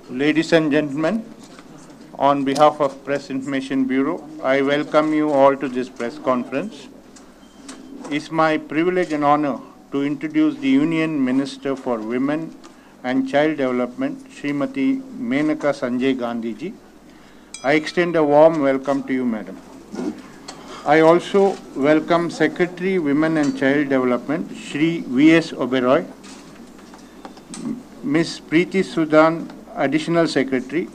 Ladies and gentlemen, on behalf of Press Information Bureau, I welcome you all to this press conference. It's my privilege and honor to introduce the Union Minister for Women and Child Development, Srimati Maneka Sanjay Gandhi ji. I extend a warm welcome to you, Madam. I also welcome Secretary Women and Child Development, Shri V.S. Oberoi, Ms. Preeti Sudan, Additional Secretary,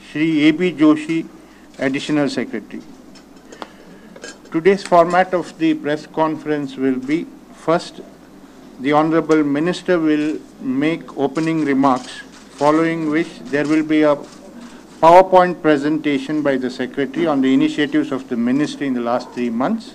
Shri A.B. Joshi, Additional Secretary. Today's format of the press conference will be, first, the Honorable Minister will make opening remarks, following which there will be a PowerPoint presentation by the Secretary on the initiatives of the Ministry in the last 3 months.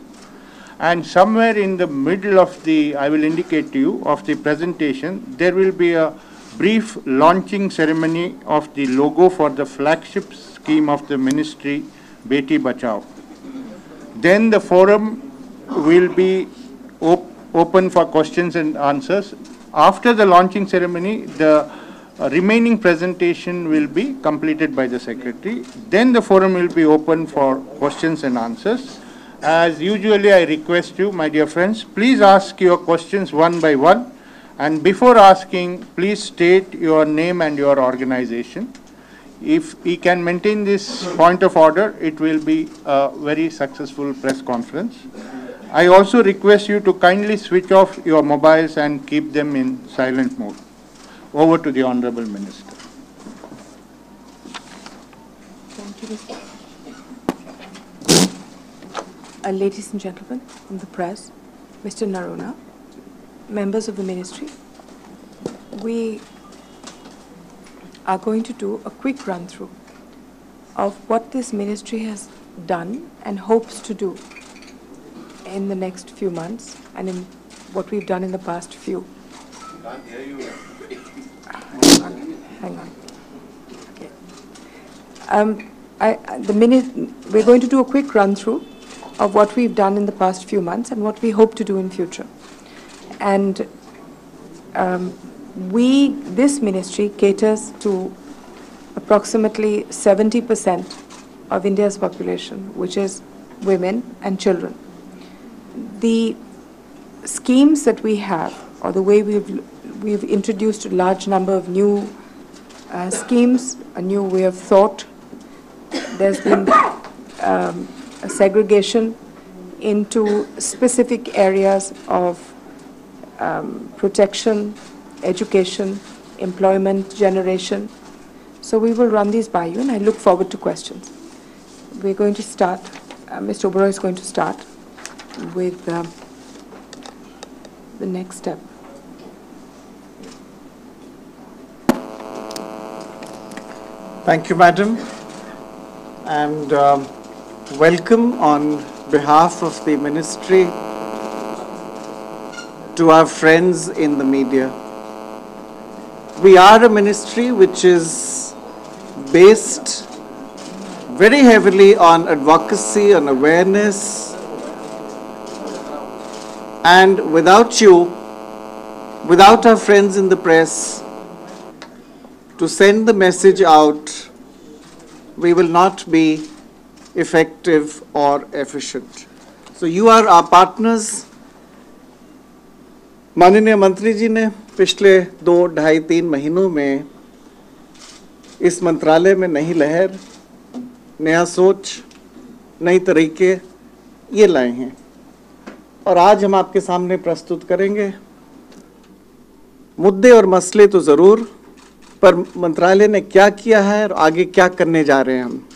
And somewhere in the middle of the, I will indicate to you, of the presentation, there will be a brief launching ceremony of the logo for the flagship scheme of the Ministry, Beti Bachao. Then the forum will be open for questions and answers. After the launching ceremony, the remaining presentation will be completed by the Secretary. Then the forum will be open for questions and answers. As usually, I request you, my dear friends, please ask your questions one by one. And before asking, please state your name and your organization. If we can maintain this point of order, it will be a very successful press conference. I also request you to kindly switch off your mobiles and keep them in silent mode. Over to the Honorable Minister. Thank you, Mr. Ladies and gentlemen from the press, Mr. Narona, members of the Ministry, we are going to do a quick run-through of what this Ministry has done and hopes to do in the next few months and in what we've done in the past few. Can't hear you. Hang on. Okay. We're going to do a quick run-through of what we've done in the past few months and what we hope to do in future. And this Ministry caters to approximately 70% of India's population, which is women and children. The schemes that we have, or the way we've introduced a large number of new schemes, a new way of thought. There's been a segregation into specific areas of protection, education, employment generation. So we will run these by you, and I look forward to questions. We're going to start, Mr. Oberoi is going to start with the next step. Thank you, Madam, and welcome on behalf of the Ministry to our friends in the media. We are a ministry which is based very heavily on advocacy, on awareness, and without you, without our friends in the press, to send the message out, we will not be effective or efficient. So you are our partners. माननीय मंत्री जी ने पिछले 2, 2.5, 3 महीनों में इस मंत्रालय में नई लहर, नया सोच, नई तरीके ये लाए हैं और आज हम आपके सामने प्रस्तुत करेंगे। मुद्दे और मसले तो ज़रूर, पर मंत्रालय ने क्या किया है और आगे क्या करने जा रहे हैं हम।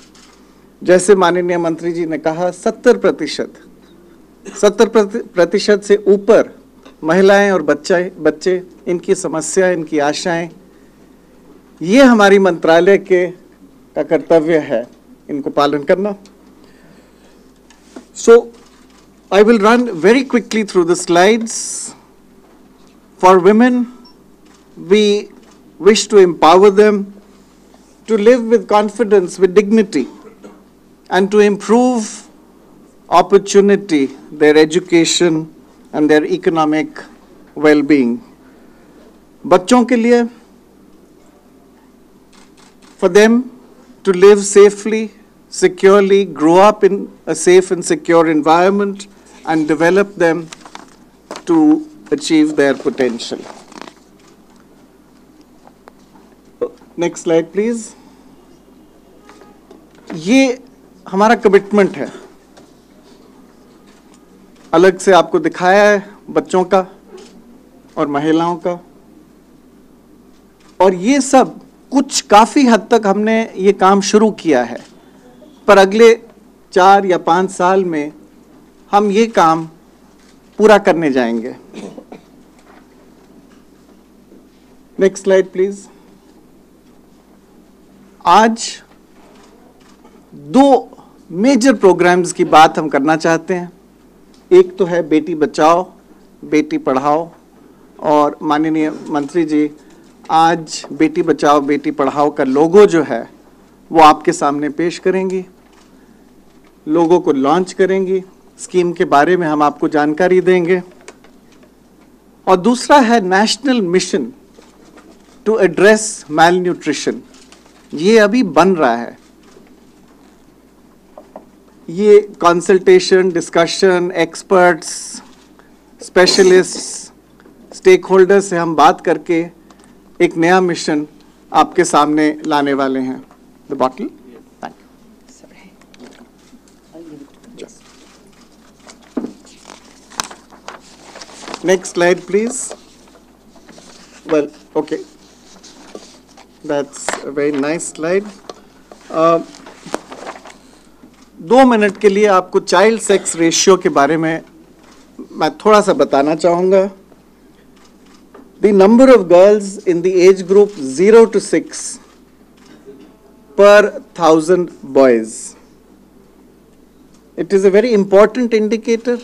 जैसे माननीय मंत्री जी ने कहा, 70% से ऊपर महिलाएं और बच्चे, इनकी समस्या, इनकी आशाएं, ये हमारी मंत्रालय का कर्तव्य है इनको पालन करना। So I will run very quickly through the slides. For women, we wish to empower them to live with confidence, with dignity, and to improve opportunity, their education and their economic well-being. बच्चों के लिए for them to live safely, securely, grow up in a safe and secure environment, and develop them to achieve their potential. Next slide, please. ये हमारा commitment है, अलग से आपको दिखाया है बच्चों का और महिलाओं का, और ये सब कुछ काफी हद तक हमने ये काम शुरू किया है, पर अगले 4 या 5 साल में हम ये काम पूरा करने जाएंगे. Next slide please. आज 2 मेजर प्रोग्राम्स की बात हम करना चाहते हैं. एक तो है बेटी बचाओ बेटी पढ़ाओ, और माननीय मंत्री जी आज बेटी बचाओ बेटी पढ़ाओ का लोगो जो है वो आपके सामने पेश करेंगी, लोगो को लॉन्च करेंगी, स्कीम के बारे में हम आपको जानकारी देंगे. और दूसरा है national mission to address malnutrition. ये अभी बन रहा है. ये consultation, discussion, experts, specialists, stakeholders से हम बात करके एक नया मिशन आपके सामने लाने वाले हैं. The bottle. Thank you. Next slide please. Well, okay, that's a very nice slide. 2 minute के लिए आपको चाइल्ड सेक्स रेशियो के बारे में मैं थोड़ा सा बताना चाहूँगा. The number of girls in the age group 0 to 6 per 1000 boys. It is a very important indicator.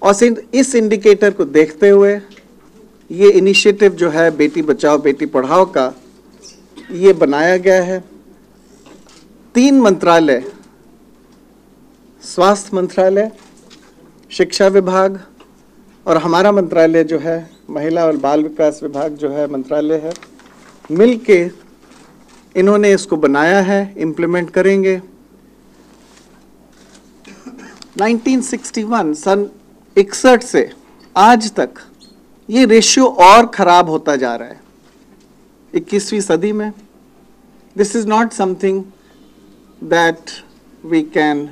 और इस इंडिकेटर को देखते हुए ये इनिशिएटिव जो है बेटी बचाओ बेटी पढ़ाओ का, ये बनाया गया है. 3 मंत्रालय, स्वास्थ्य मंत्रालय, शिक्षा विभाग और हमारा मंत्रालय जो है महिला और बाल विकास विभाग जो है मंत्रालय है, मिलके इन्होंने इसको बनाया है, इम्प्लीमेंट करेंगे. 1961 सन 61 से आज तक ये रेशियो और खराब होता जा रहा है. 21वीं सदी में this is not something that we can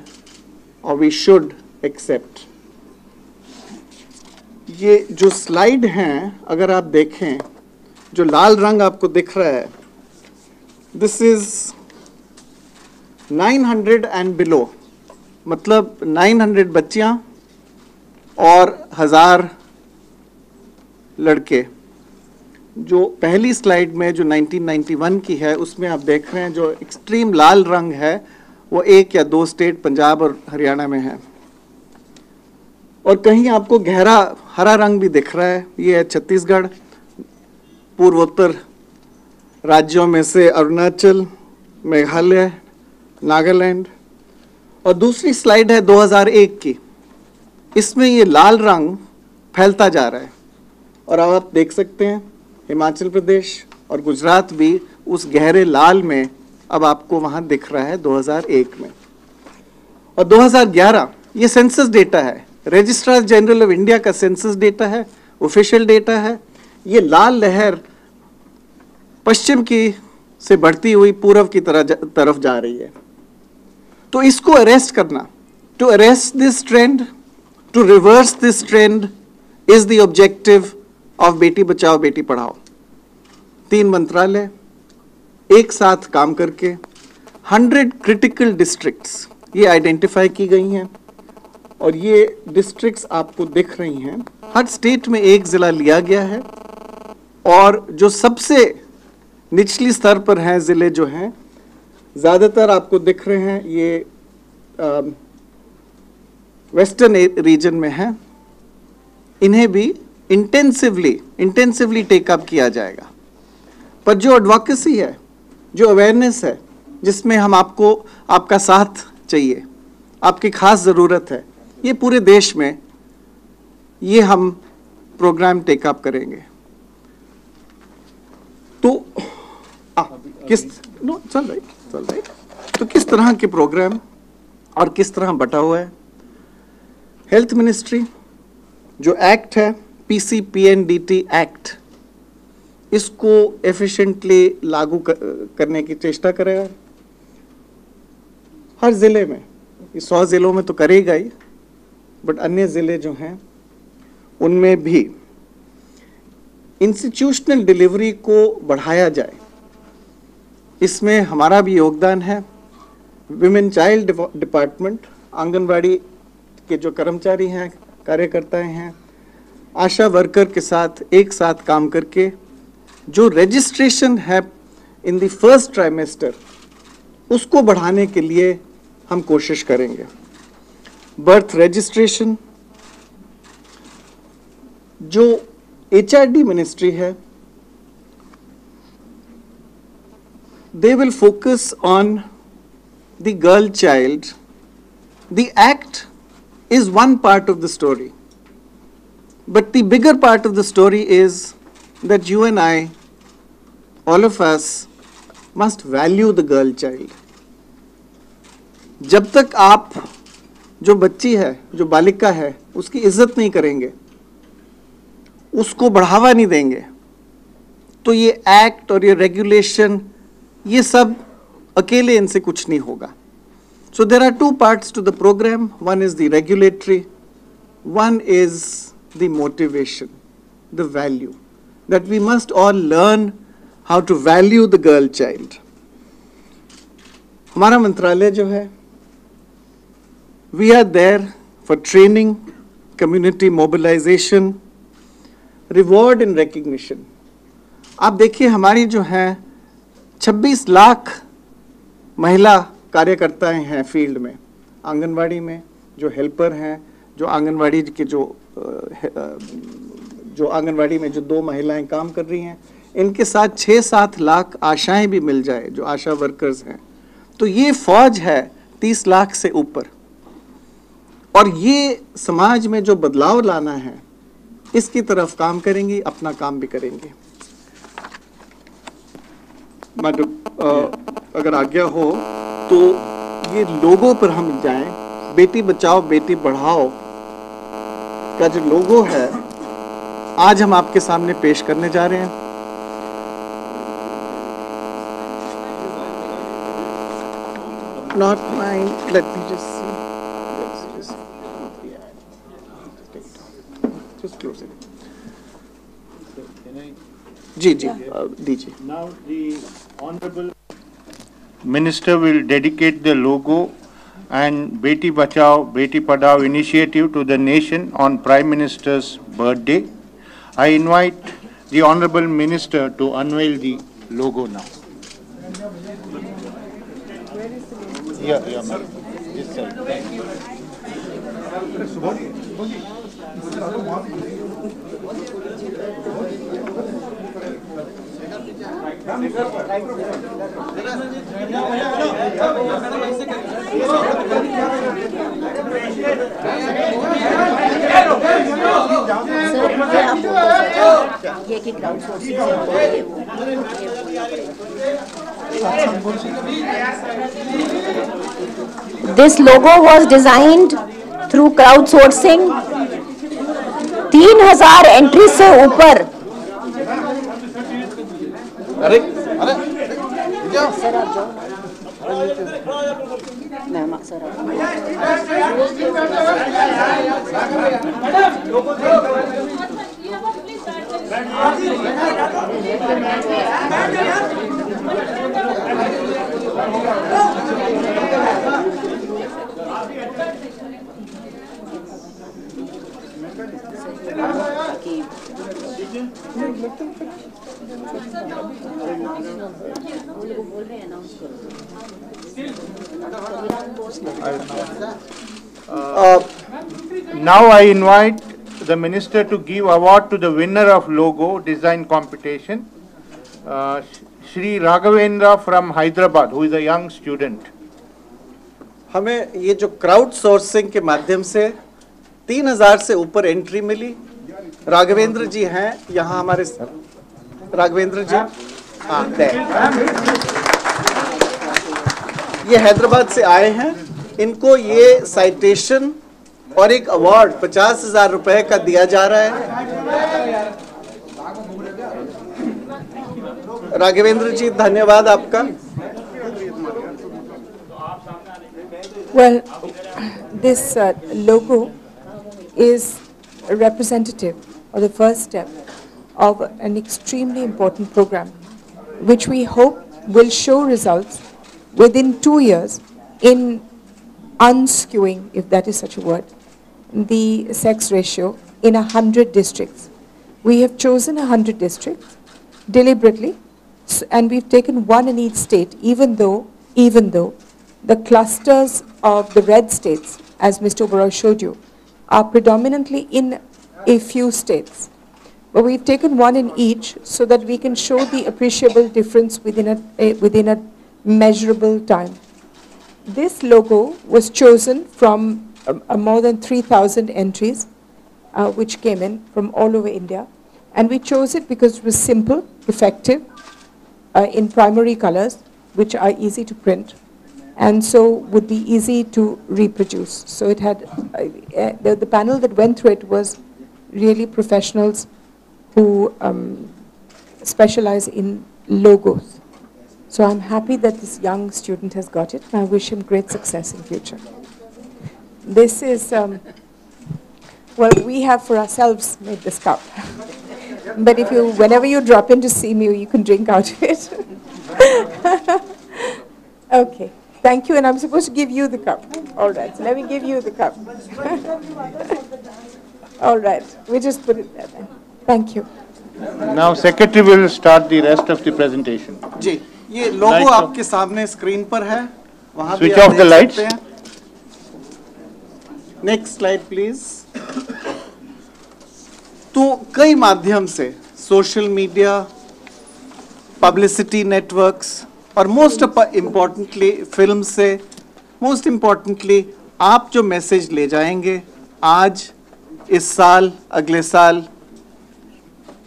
और वी शुड एक्सेप्ट. ये जो स्लाइड हैं अगर आप देखें, जो लाल रंग आपको दिख रहा है, दिस इज 900 एंड बिलो, मतलब 900 बच्चियां और 1000 लड़के. जो पहली स्लाइड में जो 1991 की है उसमें आप देख रहे हैं जो एक्सट्रीम लाल रंग है वो 1 या 2 स्टेट पंजाब और हरियाणा में है, और कहीं आपको गहरा हरा रंग भी दिख रहा है, ये है छत्तीसगढ़. पूर्वोत्तर राज्यों में से अरुणाचल, मेघालय, नागालैंड. और दूसरी स्लाइड है 2001 की, इसमें ये लाल रंग फैलता जा रहा है, और अब आप देख सकते हैं हिमाचल प्रदेश और गुजरात भी उस गहरे लाल में अब आपको वहां दिख रहा है 2001 में. और 2011 ये सेंसस डेटा है, रजिस्ट्रार जनरल ऑफ इंडिया का सेंसस डेटा है, ऑफिशियल डेटा है. ये लाल लहर पश्चिम की से बढ़ती हुई पूर्व की तरफ जा रही है. तो इसको अरेस्ट करना, to arrest this trend, to reverse this trend is the objective of Beti Bachao Beti Padhao. 3 मंत्रालय एक साथ काम करके 100 क्रिटिकल डिस्ट्रिक्ट्स ये आइडेंटिफाई की गई हैं, और ये डिस्ट्रिक्ट्स आपको दिख रही हैं. हर स्टेट में एक जिला लिया गया है, और जो सबसे निचली स्तर पर हैं जिले जो हैं ज़्यादातर आपको दिख रहे हैं ये वेस्टर्न रीजन में हैं. इन्हें भी इंटेंसिवली टेकअप किया जाएगा. पर जो एडवोकेसी है, जो अवेयरनेस है, जिसमें हम आपका साथ चाहिए, आपकी खास ज़रूरत है, ये पूरे देश में ये हम प्रोग्राम टेकअप करेंगे. तो चल राइट। तो किस तरह के प्रोग्राम और किस तरह बटा हुआ है? हेल्थ मिनिस्ट्री जो एक्ट है PCPNDT एक्ट, इसको एफिशिएंटली लागू करने की चेष्टा करेगा हर जिले में। 100 जिलों में तो करेगा ही, बट अन्य जिले जो हैं उनमें भी इंस्टीट्यूशनल डिलीवरी को बढ़ाया जाए। इसमें हमारा भी योगदान है। विमेन चाइल्ड डिपार्टमेंट, आंगनवाड़ी के जो कर्मचारी हैं, कार्यकर्ता हैं, आशा वर्कर के साथ एक साथ काम करके जो रजिस्ट्रेशन है इन द फर्स्ट ट्राइमेस्टर, उसको बढ़ाने के लिए हम कोशिश करेंगे। बर्थ रजिस्ट्रेशन, जो HRD मिनिस्ट्री है, they will focus on the girl child. The act is one part of the story, but the bigger part of the story is that you and I, all of us, must value the girl child. जब तक आप जो बच्ची है, जो बालिका है, उसकी इज्जत नहीं करेंगे, उसको बढ़ावा नहीं देंगे, तो ये एक्ट और ये रेगुलेशन, ये सब अकेले इनसे कुछ नहीं होगा। So there are two parts to the program. One is the regulatory, one is the motivation, the value, that we must all learn how to value the girl child. हमारा मंत्रालय जो है, we are there for training, community mobilization, reward and recognition. आप देखिए हमारी जो है 26 लाख महिला कार्यकर्ताएं हैं फील्ड में, आंगनवाड़ी में, जो हेल्पर हैं, जो आंगनवाड़ी के जो आंगनवाड़ी में जो 2 महिलाएं काम कर रही हैं, इनके साथ 6-7 लाख आशाएं भी मिल जाए, जो आशा वर्कर्स हैं, तो ये फौज है 30 लाख से ऊपर। और ये समाज में जो बदलाव लाना है, इसकी तरफ काम करेंगी, अपना काम भी करेंगे। मैडम, अगर आज्ञा हो तो ये लोगों पर हम जाएं। बेटी बचाओ बेटी बढ़ाओ का जो लोगो है, आज हम आपके सामने पेश करने जा रहे हैं। Not mine. Let me just see. Just close it. जी दीजिए। Now the honorable minister will dedicate the logo and Beti Bachao Beti Padhao initiative to the nation on Prime Minister's birthday. I invite the honorable minister to unveil the logo now. Yeah, madam. This side. Thank you. ये कि crowd sourcing से This logo was designed through crowdsourcing. 3000 entry से ऊपर। अरे sir आप जाओ। Ma'am अक्सर Now I invite the minister to give award to the winner of logo design competition, Shri Raghavendra from Hyderabad, who is a young student. हमें ये जो crowd sourcing के माध्यम से 3000 से ऊपर एंट्री मिली। राघवेंद्र जी हैं यहाँ हमारे, राघवेंद्र जी ये हैदराबाद से आए हैं, इनको ये साइटेशन और एक अवार्ड 50,000 रुपए का दिया जा रहा है। राघवेंद्र जी, धन्यवाद आपका। Well, this logo is representative or the first step of an extremely important program, which we hope will show results within 2 years in unskewing, if that is such a word, the sex ratio in 100 districts. We have chosen 100 districts deliberately, and we've taken one in each state, even though the clusters of the red states, as Mr. Oberoi showed you, are predominantly in a few states. But we've taken one in each so that we can show the appreciable difference within a measurable time. This logo was chosen from more than 3,000 entries which came in from all over India. And we chose it because it was simple, effective, in primary colors, which are easy to print, and so would be easy to reproduce. So it had, the panel that went through it was really professionals who specialize in logos. So I'm happy that this young student has got it, and I wish him great success in future. This is, well, we have for ourselves made this cup. But if you, whenever you drop in to see me, you can drink out of it. Okay, thank you, and I'm supposed to give you the cup. All right, so let me give you the cup. All right, we just put it there then. Thank you. Now Secretary will start the rest of the presentation. जी, ये लोगो आपके सामने screen पर है, वहाँ भी Switch आप off the देख lights. सकते हैं. Next slide, please. तो कई माध्यम से सोशल मीडिया, पब्लिसिटी नेटवर्क्स और मोस्ट इम्पॉर्टेंटली फिल्म से, मोस्ट इम्पॉर्टेंटली आप जो मैसेज ले जाएंगे आज, इस साल, अगले साल,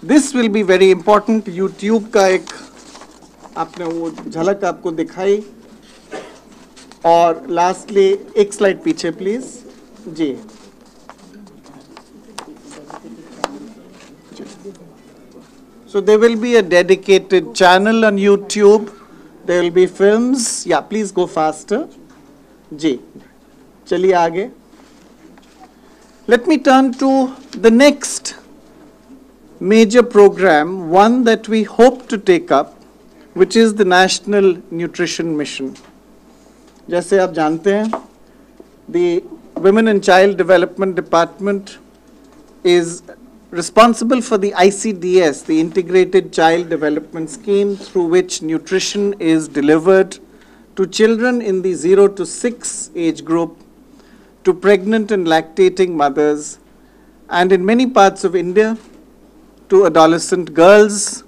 this will be very important. YouTube का एक आपने वो झलक आपको दिखाई. और लास्टली एक स्लाइड पीछे प्लीज जी. So there will be a dedicated channel on YouTube. There will be films. Yeah, please go faster. जी, चलिए आगे. Let me turn to the next major program, one that we hope to take up, which is the National Nutrition Mission. जैसे आप जानते हैं, the Women and Child Development Department is responsible for the ICDS, the Integrated Child Development Scheme, through which nutrition is delivered to children in the 0 to 6 age group, to pregnant and lactating mothers, and in many parts of India, to adolescent girls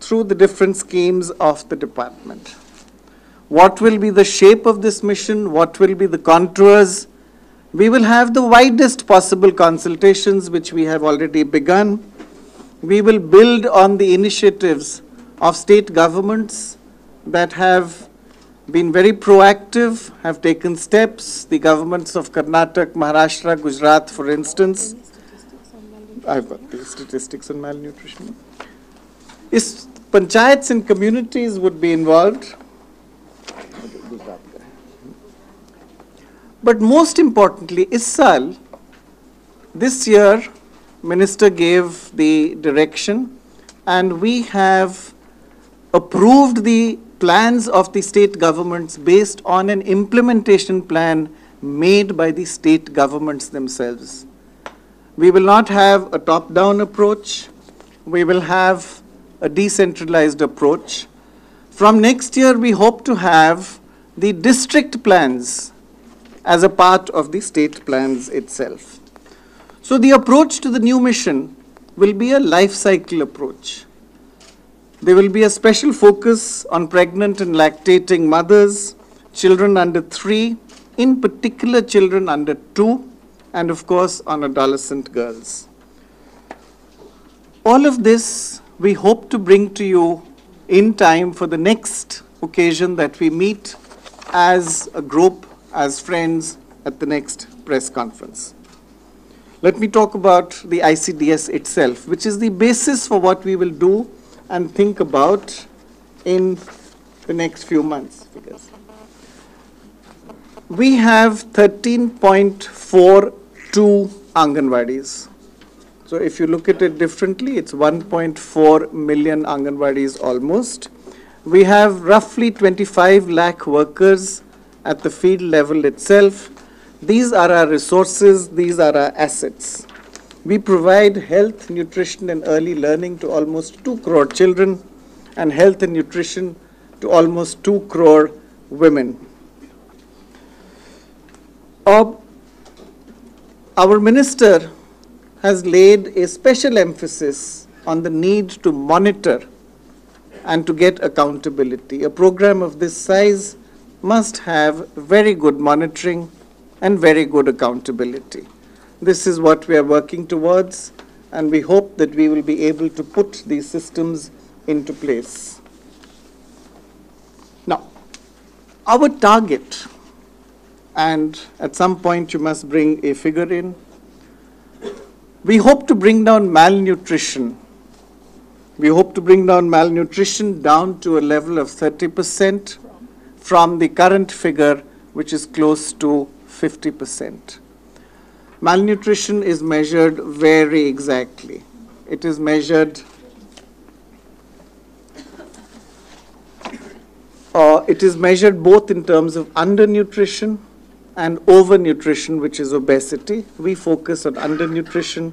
through the different schemes of the department. What will be the shape of this mission? What will be the contours? We will have the widest possible consultations, which we have already begun. We will build on the initiatives of state governments that have been very proactive, have taken steps. The governments of Karnataka, Maharashtra, Gujarat, for instance. I've got the statistics on malnutrition. Panchayats and communities would be involved. But most importantly, this year, Minister gave the direction, and we have approved the plans of the state governments based on an implementation plan made by the state governments themselves. We will not have a top-down approach. We will have a decentralized approach. From next year, we hope to have the district plans as a part of the state plans itself. So the approach to the new mission will be a life cycle approach. There will be a special focus on pregnant and lactating mothers, children under 3, in particular children under 2, and of course on adolescent girls. All of this we hope to bring to you in time for the next occasion that we meet as a group, as friends at the next press conference. Let me talk about the ICDS itself, which is the basis for what we will do and think about in the next few months. We have 13.42 Anganwadis. So if you look at it differently, it's 1.4 million Anganwadis almost. We have roughly 25 lakh workers at the field level itself. These are our resources, these are our assets. We provide health, nutrition and early learning to almost 2 crore children and health and nutrition to almost 2 crore women. Our minister has laid a special emphasis on the need to monitor and to get accountability. A program of this size must have very good monitoring and very good accountability. This is what we are working towards, and we hope that we will be able to put these systems into place. Now, our target, and at some point you must bring a figure in, we hope to bring down malnutrition. We hope to bring down malnutrition down to a level of 30% from the current figure, which is close to 50%. Malnutrition is measured very exactly. It is measured both in terms of undernutrition and overnutrition, which is obesity. We focus on undernutrition.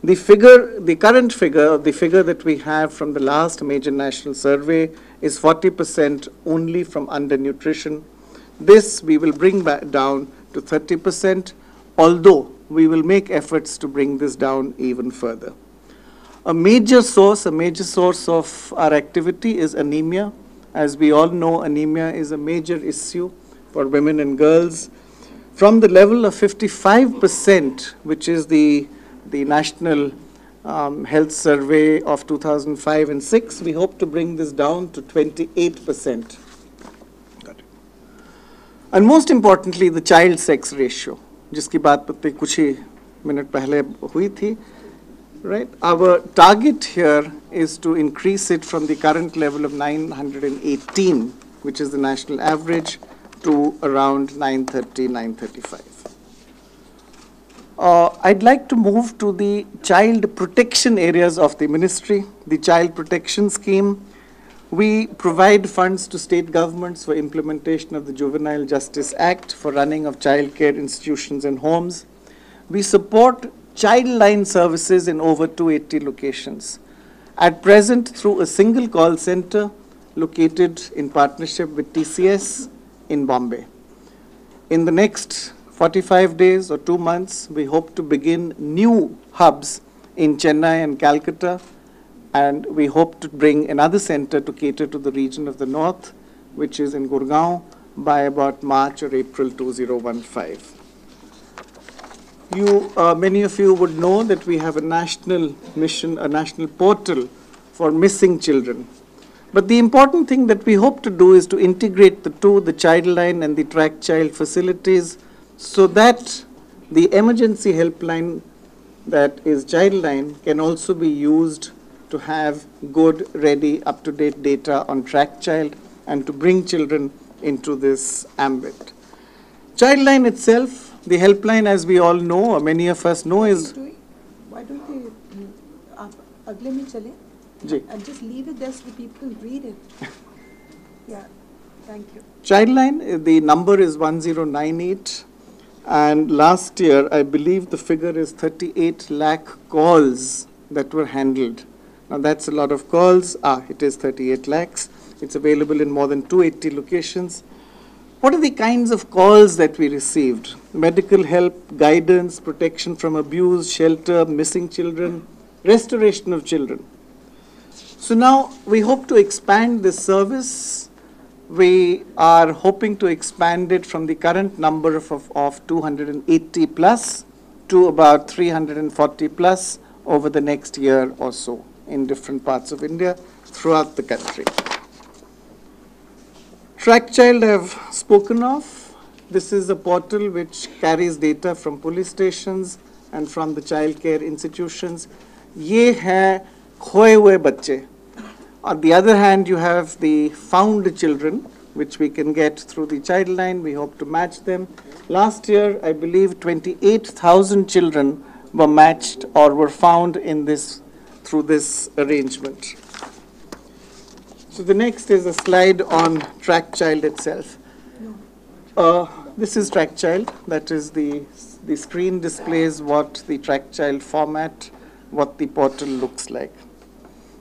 The current figure, the figure that we have from the last major national survey is 40% only from undernutrition. This we will bring back down to 30%, although we will make efforts to bring this down even further. A major source of our activity is anemia. As we all know, anemia is a major issue for women and girls. From the level of 55%, which is the National Health Survey of 2005 and 6, we hope to bring this down to 28%. And most importantly, the child sex ratio, जिसकी बात पत्ते कुछ ही minute पहले हुई थी, right? Our target here is to increase it from the current level of 918, which is the national average, to around 930, 935. I'd like to move to the child protection areas of the ministry. The child protection scheme. We provide funds to state governments for implementation of the Juvenile Justice Act for running of childcare institutions and homes. We support Childline services in over 280 locations. At present, through a single call center located in partnership with TCS in Bombay. In the next 45 days or 2 months, we hope to begin new hubs in Chennai and Calcutta, and we hope to bring another center to cater to the region of the north, which is in Gurgaon, by about March or April 2015. Many of you would know that we have a national mission, a national portal for missing children. But the important thing that we hope to do is to integrate the two, the Childline and the Track Child facilities, so that the emergency helpline that is Childline can also be used to have good, ready, up-to-date data on Track Child and to bring children into this ambit. Childline itself, the helpline, as we all know, or many of us know, is... Why don't we, agle mein chale? And just leave it there so the people can read it. Yeah, thank you. Childline, the number is 1098, and last year, I believe the figure is 38 lakh calls that were handled. Now that's a lot of calls. It is 38 lakhs. It's available in more than 280 locations. What are the kinds of calls that we received? Medical help, guidance, protection from abuse, shelter, missing children, restoration of children. So now we hope to expand this service. We are hoping to expand it from the current number of 280 plus to about 340 plus over the next year or so in different parts of India. throughout the country. Track Child I have spoken of. This is a portal which carries data from police stations and from the child care institutions. ये है खोए हुए बच्चे. On the other hand, you have the found children, which we can get through the Childline. We hope to match them. Last year, I believe 28,000 children were matched or were found in this, through this arrangement. So the next is a slide on Track Child itself. This is Track Child. That is the screen displays what the Track Child format, what the portal looks like.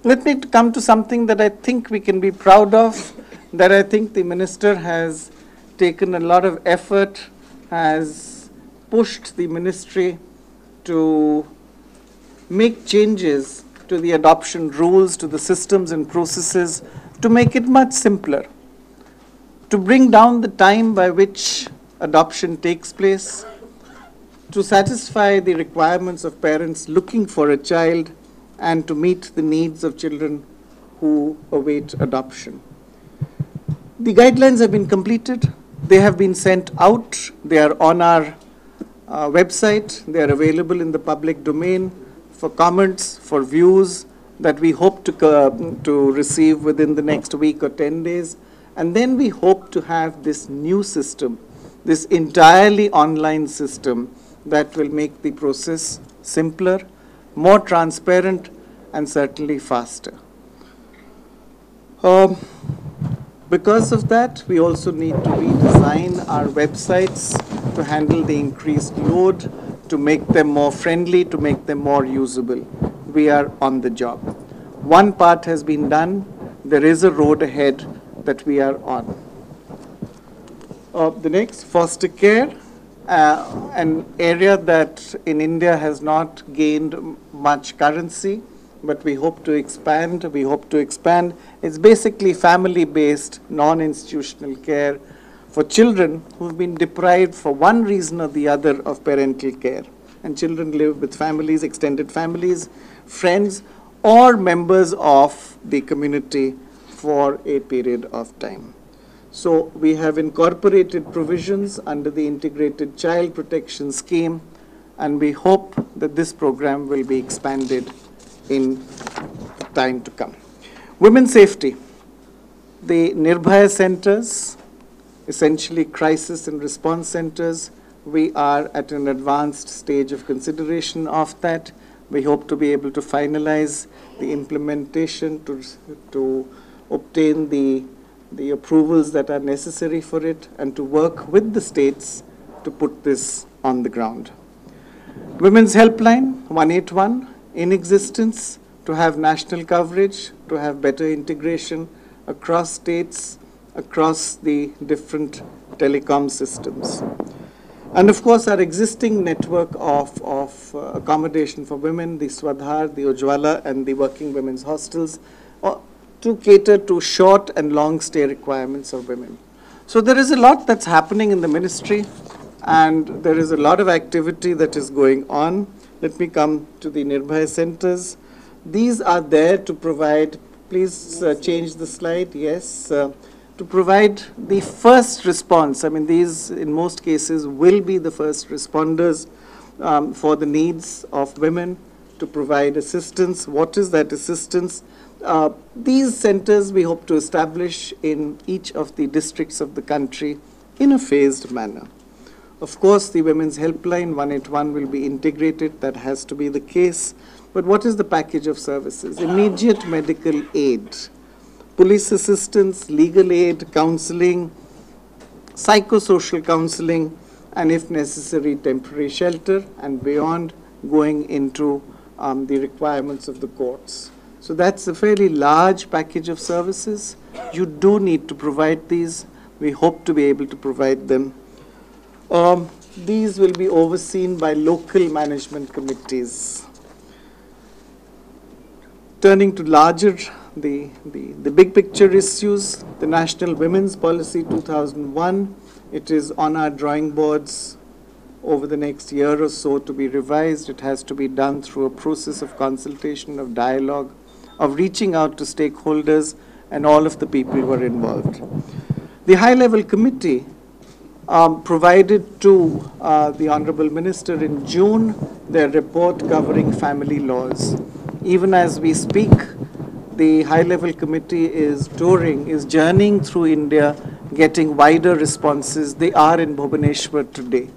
Let me come to something that I think we can be proud of, that I think the minister has taken a lot of effort, has pushed the ministry to make changes to the adoption rules, to the systems and processes, to make it much simpler, to bring down the time by which adoption takes place, to satisfy the requirements of parents looking for a child, and to meet the needs of children who await adoption. The guidelines have been completed. They have been sent out. They are on our website. They are available in the public domain for comments, for views that we hope to receive within the next week or 10 days. And then we hope to have this new system, this entirely online system that will make the process simpler, more transparent, and certainly faster. Because of that, we also need to redesign our websites to handle the increased load, to make them more friendly, to make them more usable. We are on the job. One part has been done. There is a road ahead that we are on. The next, foster care, an area that in India has not gained much currency, but we hope to expand. It's basically family-based, non-institutional care for children who have been deprived for one reason or the other of parental care. And children live with families, extended families, friends, or members of the community for a period of time. So we have incorporated provisions under the Integrated Child Protection Scheme, and we hope that this program will be expanded in time to come. Women's safety. The Nirbhaya centers, essentially crisis and response centers, we are at an advanced stage of consideration of that. We hope to be able to finalize the implementation to obtain the approvals that are necessary for it, and to work with the states to put this on the ground. Women's Helpline 181 in existence, to have national coverage, to have better integration across states, across the different telecom systems. And of course, our existing network of accommodation for women, the Swadhar, the Ujjwala, and the working women's hostels, to cater to short and long stay requirements of women. So there is a lot that's happening in the ministry, and there is a lot of activity that is going on. Let me come to the Nirbhaya centers. These are there to provide, please change the slide, yes, to provide the first response. I mean, these in most cases will be the first responders for the needs of women, to provide assistance. What is that assistance? These centers we hope to establish in each of the districts of the country in a phased manner. Of course, the Women's Helpline 181 will be integrated. That has to be the case. But what is the package of services? Immediate medical aid, police assistance, legal aid, counseling, psychosocial counseling, and if necessary, temporary shelter, and beyond, going into the requirements of the courts. So that's a fairly large package of services. You do need to provide these. We hope to be able to provide them. These will be overseen by local management committees. Turning to larger, the big picture issues, the National Women's Policy 2001, it is on our drawing boards over the next year or so to be revised. It has to be done through a process of consultation, of dialogue of reaching out to stakeholders and all of the people who are involved. The high-level committee provided to the Honorable Minister in June their report covering family laws. Even as we speak, the high-level committee is journeying through India, getting wider responses. They are in Bhubaneswar today,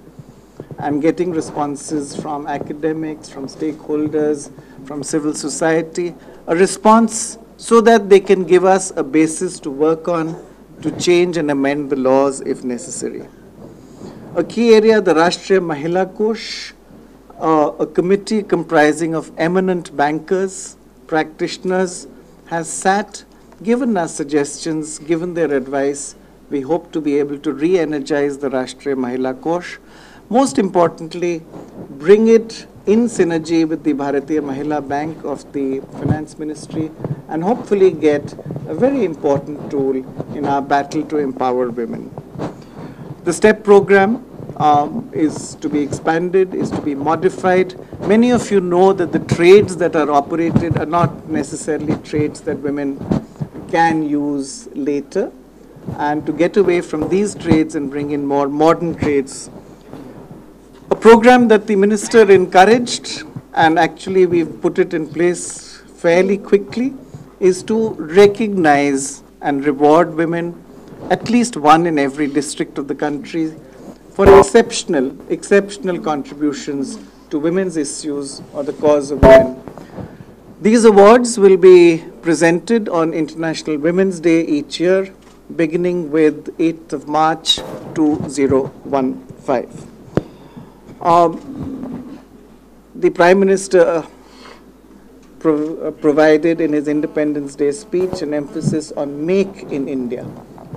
and getting responses from academics, from stakeholders, from civil society, a response so that they can give us a basis to work on, to change and amend the laws if necessary. A key area, the Rashtriya Mahila Kosh, a committee comprising of eminent bankers, practitioners, has sat, given us suggestions, given their advice. We hope to be able to re-energize the Rashtriya Mahila Kosh. Most importantly, bring it in synergy with the Bharatiya Mahila Bank of the Finance Ministry, and hopefully get a very important tool in our battle to empower women. The STEP program is to be expanded, is to be modified. Many of you know that the trades that are operated are not necessarily trades that women can use later, and to get away from these trades and bring in more modern trades. A program that the minister encouraged, and actually we've put it in place fairly quickly, is to recognize and reward women, at least one in every district of the country, for exceptional contributions to women's issues or the cause of women. These awards will be presented on International Women's Day each year, beginning with 8th of March 2015. The Prime Minister provided in his Independence Day speech an emphasis on Make in India.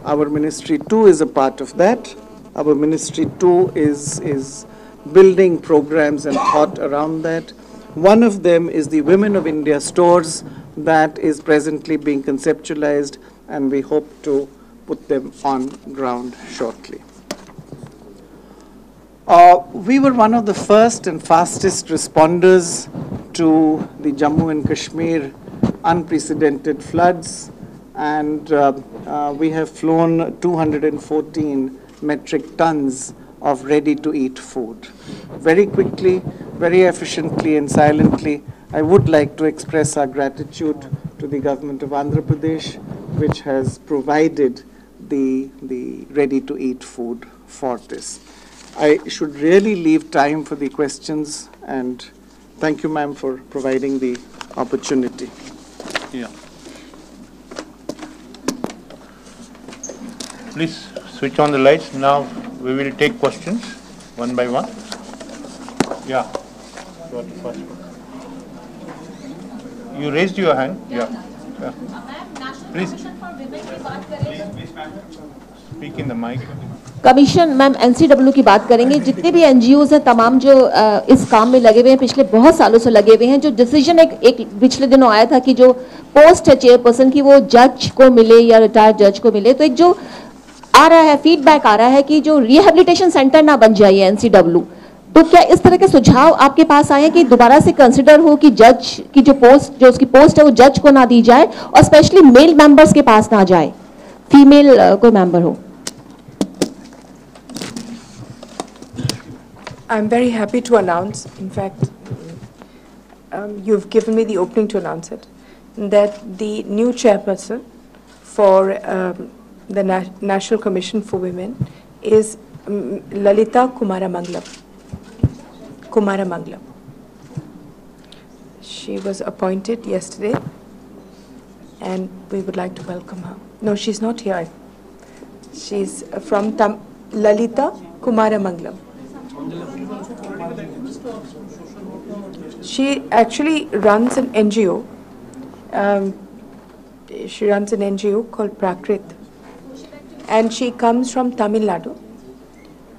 Our ministry too is a part of that. Our ministry too is building programs and thought around that. One of them is the Women of India stores that is presently being conceptualized, and we hope to put them on ground shortly. We were one of the first and fastest responders to the Jammu and Kashmir unprecedented floods, and we have flown 214 metric tons of ready-to-eat food. Very quickly, very efficiently and silently, I would like to express our gratitude to the government of Andhra Pradesh, which has provided the ready-to-eat food for this. I should really leave time for the questions, and thank you, ma'am, for providing the opportunity. Yeah. Please switch on the lights. Now we will take questions one by one. Yeah. You are the first one. You raised your hand. Yeah. Yeah. Please. Speak in the mic. Commission ma'am NCW की बात करेंगे. जितने भी NGOs हैं तमाम जो इस काम में लगे हुए हैं, पिछले बहुत सालों से लगे हुए हैं, जो डिसीजन एक पिछले दिनों आया था कि जो पोस्ट है चेयरपर्सन की वो जज को मिले या रिटायर्ड जज को मिले, तो एक जो आ रहा है फीडबैक आ रहा है कि जो रिहेबिलिटेशन सेंटर ना बन जाए एनसीडब्ल्यू, तो क्या इस तरह के सुझाव आपके पास आए हैं कि दोबारा से कंसिडर हो कि जज की जो उसकी पोस्ट है वो जज को ना दी जाए और स्पेशली मेल मेंबर्स के पास ना जाए, फीमेल कोई मेंबर हो? I'm very happy to announce, in fact, you've given me the opening to announce it, that the new chairperson for the National Commission for Women is Lalita Kumaramangalam. She was appointed yesterday, and we would like to welcome her. No, she's not here. She's from Lalita Kumaramangalam. She actually runs an NGO. She runs an NGO called Prakrit, and she comes from Tamil Nadu.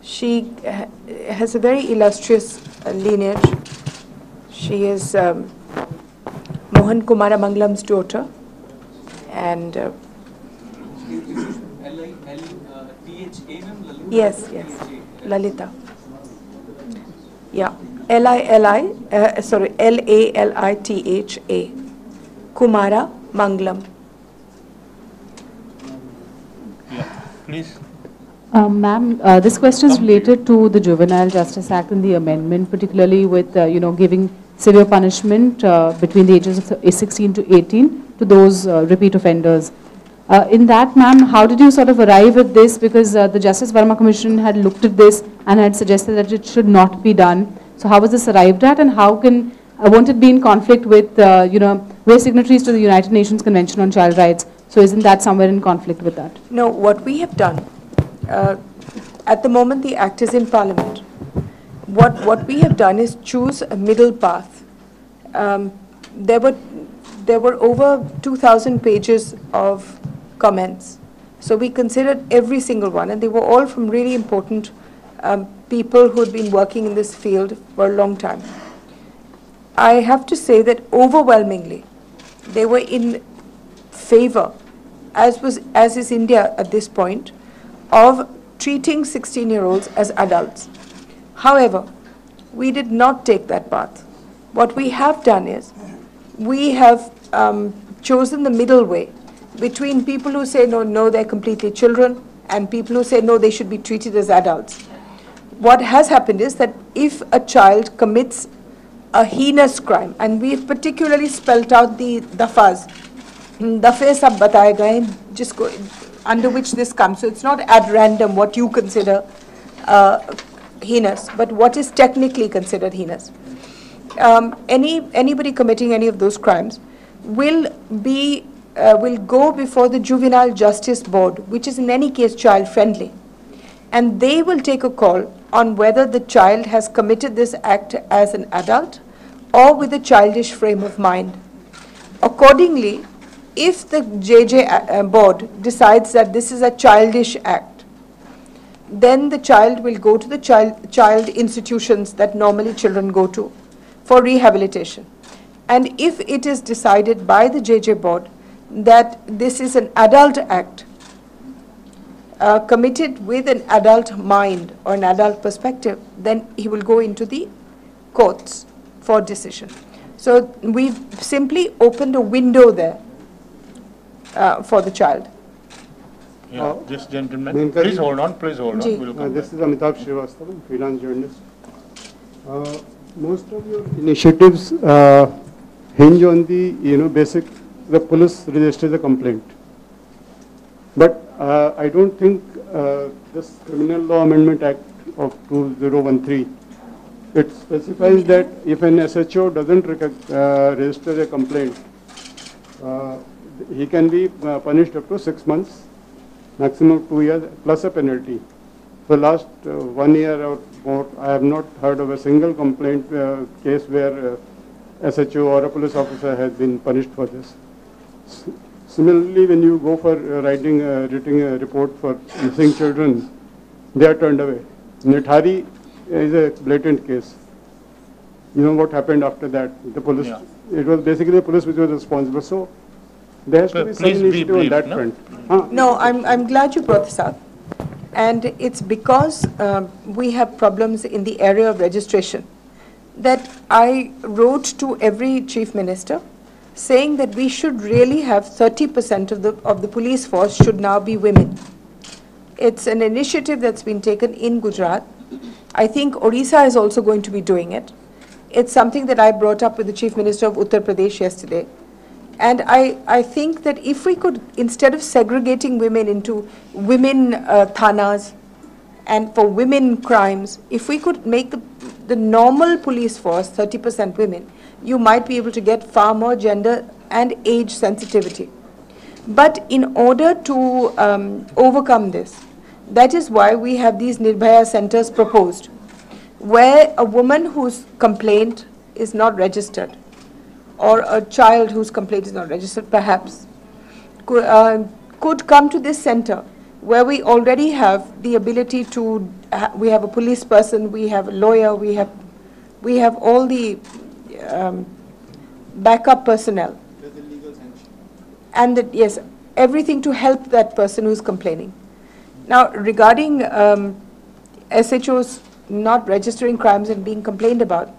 She has a very illustrious lineage. She is Mohan Kumaramangalam's daughter, and yes, Lalita. Yeah, Lalita, Kumara Manglam. Yeah, please. Ma'am, this question is related to the Juvenile Justice Act and the amendment, particularly with, giving severe punishment between the ages of 16 to 18 to those repeat offenders. In that, ma'am, how did you sort of arrive at this? Because the Justice Verma Commission had looked at this and had suggested that it should not be done. So how was this arrived at, and how can, won't it be in conflict with, we're signatories to the United Nations Convention on Child Rights, so isn't that somewhere in conflict with that? No, what we have done, at the moment the Act is in Parliament. What we have done is choose a middle path. There were over 2,000 pages of comments. So we considered every single one, and they were all from really important people who had been working in this field for a long time. I have to say that overwhelmingly, they were in favor, as is India at this point, of treating 16-year-olds as adults. However, we did not take that path. What we have done is, we have chosen the middle way between people who say, no, they're completely children, and people who say, no, they should be treated as adults. What has happened is that if a child commits a heinous crime, and we've particularly spelt out the dafas, dafe sab bataye gaye, jisko, under which this comes. So it's not at random what you consider heinous, but what is technically considered heinous. Anybody committing any of those crimes will go before the Juvenile Justice Board, which is in any case child friendly, and they will take a call on whether the child has committed this act as an adult or with a childish frame of mind. Accordingly, if the JJ board decides that this is a childish act, then the child will go to the child institutions that normally children go to for rehabilitation. And if it is decided by the JJ board that this is an adult act, committed with an adult mind or an adult perspective, then he will go into the courts for decision. So we've simply opened a window there for the child. Yeah, this gentleman, please hold on, please hold on. We'll come This back. is Amitabh Srivastava, freelance journalist. Most of your initiatives hinge on the, basic, the police registers a complaint. But I don't think this Criminal Law Amendment Act of 2013, it specifies that if an SHO doesn't register a complaint, he can be punished up to 6 months, maximum 2 years, plus a penalty. For last 1 year or more, I have not heard of a single complaint case where SHO or a police officer has been punished for this. Similarly, when you go for writing a report for missing children, they are turned away. Nithari is a blatant case. You know what happened after that? The police, it was basically the police which was responsible. So there has to be some initiative on that front. No, I'm glad you brought this up. And it's because we have problems in the area of registration that I wrote to every chief minister saying that we should really have 30% of the police force should now be women. It's an initiative that's been taken in Gujarat. I think Odisha is also going to be doing it. It's something that I brought up with the Chief Minister of Uttar Pradesh yesterday. And I think that if we could, instead of segregating women into women thanas and for women crimes, if we could make the normal police force 30% women, you might be able to get far more gender and age sensitivity. But in order to overcome this, that is why we have these Nirbhaya centers proposed, where a woman whose complaint is not registered, or a child whose complaint is not registered, perhaps, could come to this center, where we already have the ability to, we have a police person, we have a lawyer, we have all the backup personnel. And that, yes, everything to help that person who's complaining. Now, regarding SHOs not registering crimes and being complained about,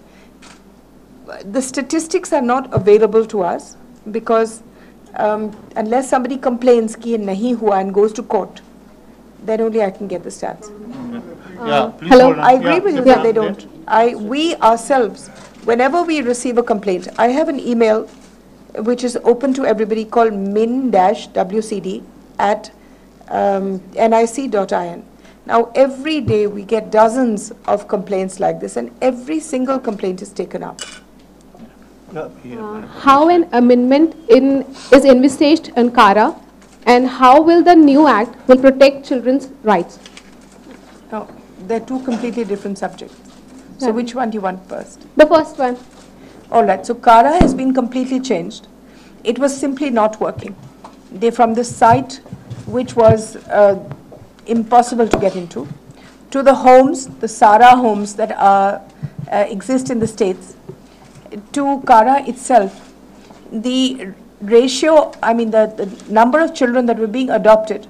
the statistics are not available to us. because unless somebody complains ki ye nahi hua and goes to court, then only I can get the stats. Yeah, please hello. hold on. I agree Yeah, with you yeah. that they don't. We ourselves, whenever we receive a complaint, I have an email which is open to everybody called min-wcd@nic.in. Now, every day we get dozens of complaints like this, and every single complaint is taken up. How an amendment is envisaged in CARA, and how will the new act will protect children's rights? Now, they're two completely different subjects. So which one do you want first? The first one. All right, so CARA has been completely changed. It was simply not working. From the site, which was impossible to get into, to the homes, the SARA homes that exist in the states, to CARA itself, the ratio, the number of children that were being adopted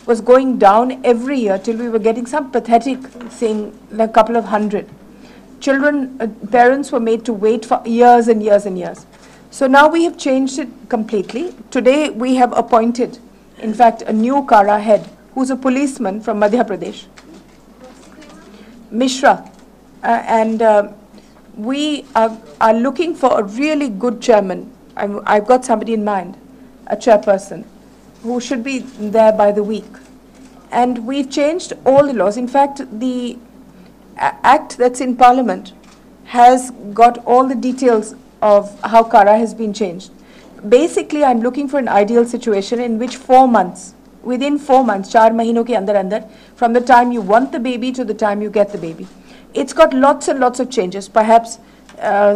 was going down every year till we were getting some pathetic thing, like a couple of hundred. Parents were made to wait for years and years and years. So now we have changed it completely. Today we have appointed, in fact, a new CARA head, who's a policeman from Madhya Pradesh, Mishra, and we are looking for a really good chairman. I've got somebody in mind, a chairperson, who should be there by the week. And we've changed all the laws. In fact, the act that's in Parliament has got all the details of how CARA has been changed. Basically, I'm looking for an ideal situation in which 4 months, within 4 months, 4 mahino ke andar, from the time you want the baby to the time you get the baby. It's got lots and lots of changes. Perhaps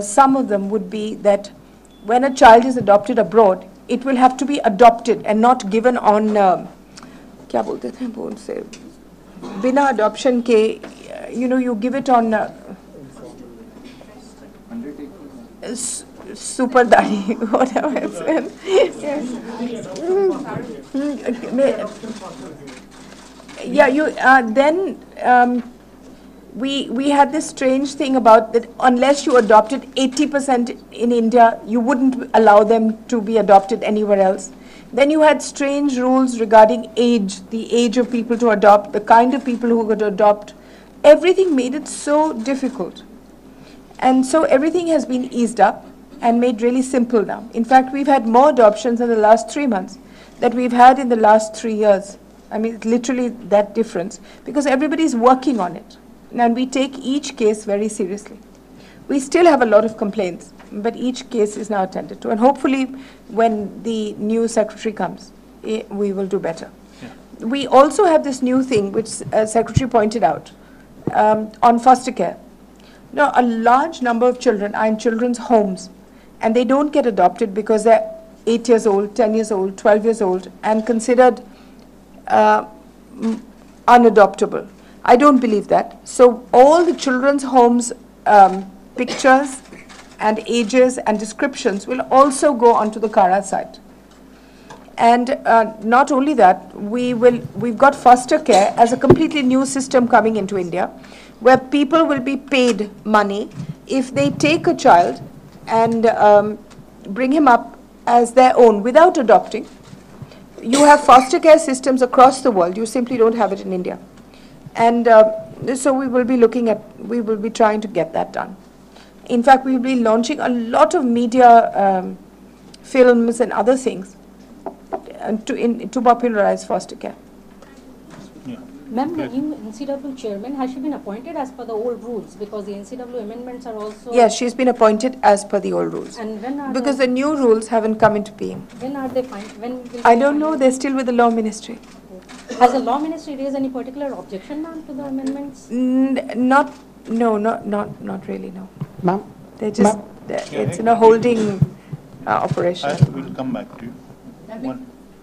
some of them would be that when a child is adopted abroad, it will have to be adopted and not given on, kya bolte the, बोल से, बिना adoption के, you give it on super daddy, whatever it's then we had this strange thing about that unless you adopted 80% in India, you wouldn't allow them to be adopted anywhere else. Then you had strange rules regarding age, the age of people to adopt, the kind of people who could adopt. Everything made it so difficult. And so everything has been eased up and made really simple now. In fact, we've had more adoptions in the last 3 months that we've had in the last 3 years. I mean, it's literally that difference because everybody's working on it. And we take each case very seriously. We still have a lot of complaints, but each case is now attended to. And hopefully, when the new secretary comes, we will do better. Yeah. We also have this new thing, which Secretary pointed out, on foster care. Now, a large number of children are in children's homes, and they don't get adopted because they're 8 years old, 10 years old, 12 years old, and considered unadoptable. I don't believe that. So all the children's homes pictures and ages and descriptions will also go onto the CARA site. And not only that, we've got foster care as a completely new system coming into India, where people will be paid money if they take a child and bring him up as their own without adopting. You have foster care systems across the world. You simply don't have it in India. And so we will be trying to get that done. In fact, we will be launching a lot of media films and other things to popularize foster care. Ma'am, the new NCW chairman, has she been appointed as per the old rules? Because the NCW amendments are also... Yes, she's been appointed as per the old rules. And when are because the new rules haven't come into being. When are they I don't know, they're still with the law ministry. Has the law ministry raised any particular objection, ma'am, to the amendments? Not really, no. Ma'am? They're just, it's in a holding operation. We'll come back to you.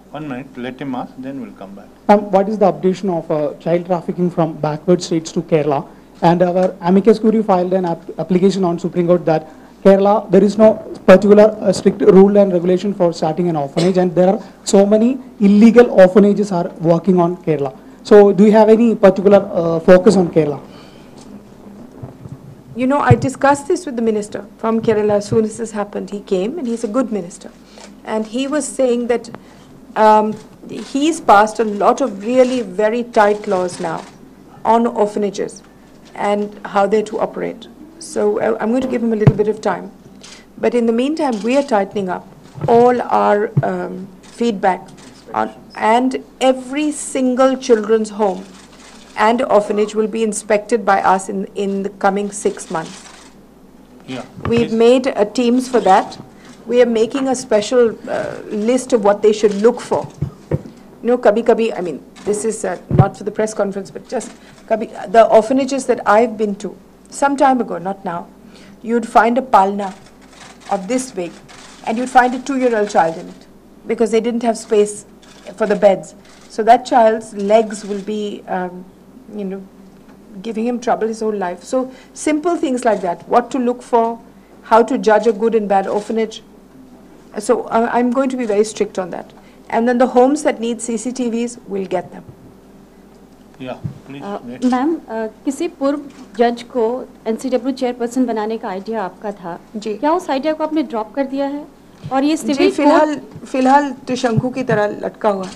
One minute, let him ask, then we'll come back. What is the updation of child trafficking from backward states to Kerala? And our amicus curiae filed an application on Supreme Court that Kerala, there is no particular strict rule and regulation for starting an orphanage, and there are so many illegal orphanages are working on Kerala. So do you have any particular focus on Kerala? I discussed this with the minister from Kerala as soon as this happened. He came, and he's a good minister. and he was saying that he's passed a lot of really very tight laws now on orphanages and how they're to operate. So I'm going to give him a little bit of time. But in the meantime, we are tightening up all our feedback on, and every single children's home and orphanage will be inspected by us in the coming 6 months. Yeah. We've made teams for that. We are making a special list of what they should look for. You know, kabhi, I mean, this is not for the press conference, but just the orphanages that I've been to, some time ago, not now, you'd find a palna of this big, and you'd find a 2-year-old child in it, because they didn't have space for the beds. So that child's legs will be, you know, giving him trouble his whole life. So simple things like that, what to look for, how to judge a good and bad orphanage. So I'm going to be very strict on that. And then the homes that need CCTVs, we'll get them. Yeah, please. Ma'am किसी पूर्व जज को NCW chairperson बनाने का idea आपका था जी, क्या उस आइडिया को आपने ड्रॉप कर दिया है? और ये जी, सिविल फिलहाल त्रिशंकु की तरह लटका हुआ है।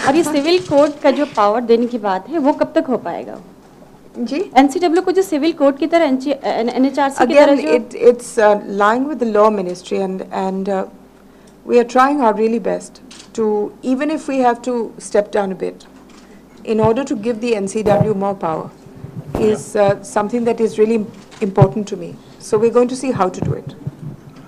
और ये सिविल कोर्ट का जो पावर देने की बात है वो कब तक हो पाएगा जी? एनसीडब्ल्यू को जो सिविल कोर्ट की तरह एनएचआरसी की तरह जो it's lying with the law ministry, and we are trying our really best to, even if we have to step down a bit, in order to give the NCW more power, is something that is really important to me. So we're going to see how to do it.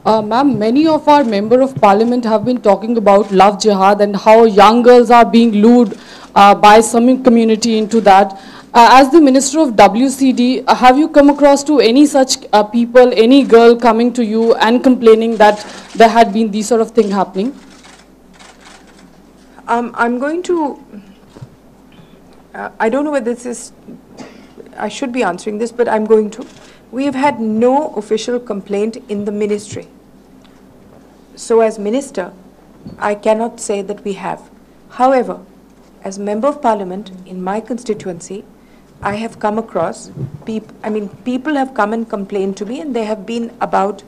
Ma'am, many of our member of parliament have been talking about love jihad and how young girls are being lured by some community into that. As the Minister of WCD, have you come across to any such people, any girl coming to you and complaining that there had been these sort of thing happening? I'm going to, I don't know whether this is, I should be answering this, but I'm going to. We have had no official complaint in the ministry. So as minister, I cannot say that we have. However, as member of parliament in my constituency, I have come across people have come and complained to me, and there have been about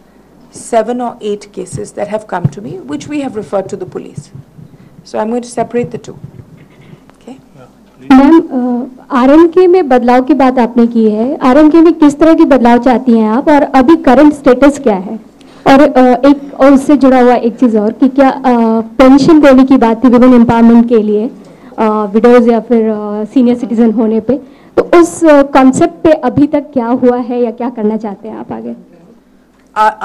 7 or 8 cases that have come to me, which we have referred to the police. So I'm going to separate the two. Okay? Ma'am, RMK में बदलाव की बात आपने की है। RMK में किस तरह की बदलाव चाहती हैं आप, और अभी करंट स्टेटस क्या है? और एक और उससे जुड़ा हुआ एक चीज़ और कि क्या पेंशन देने की बात थी वुमेन एम्पावरमेंट के लिए, विडोज या फिर सीनियर सिटीजन होने पे, तो उस कॉन्सेप्ट पे अभी तक क्या हुआ है या क्या करना चाहते हैं आप आगे?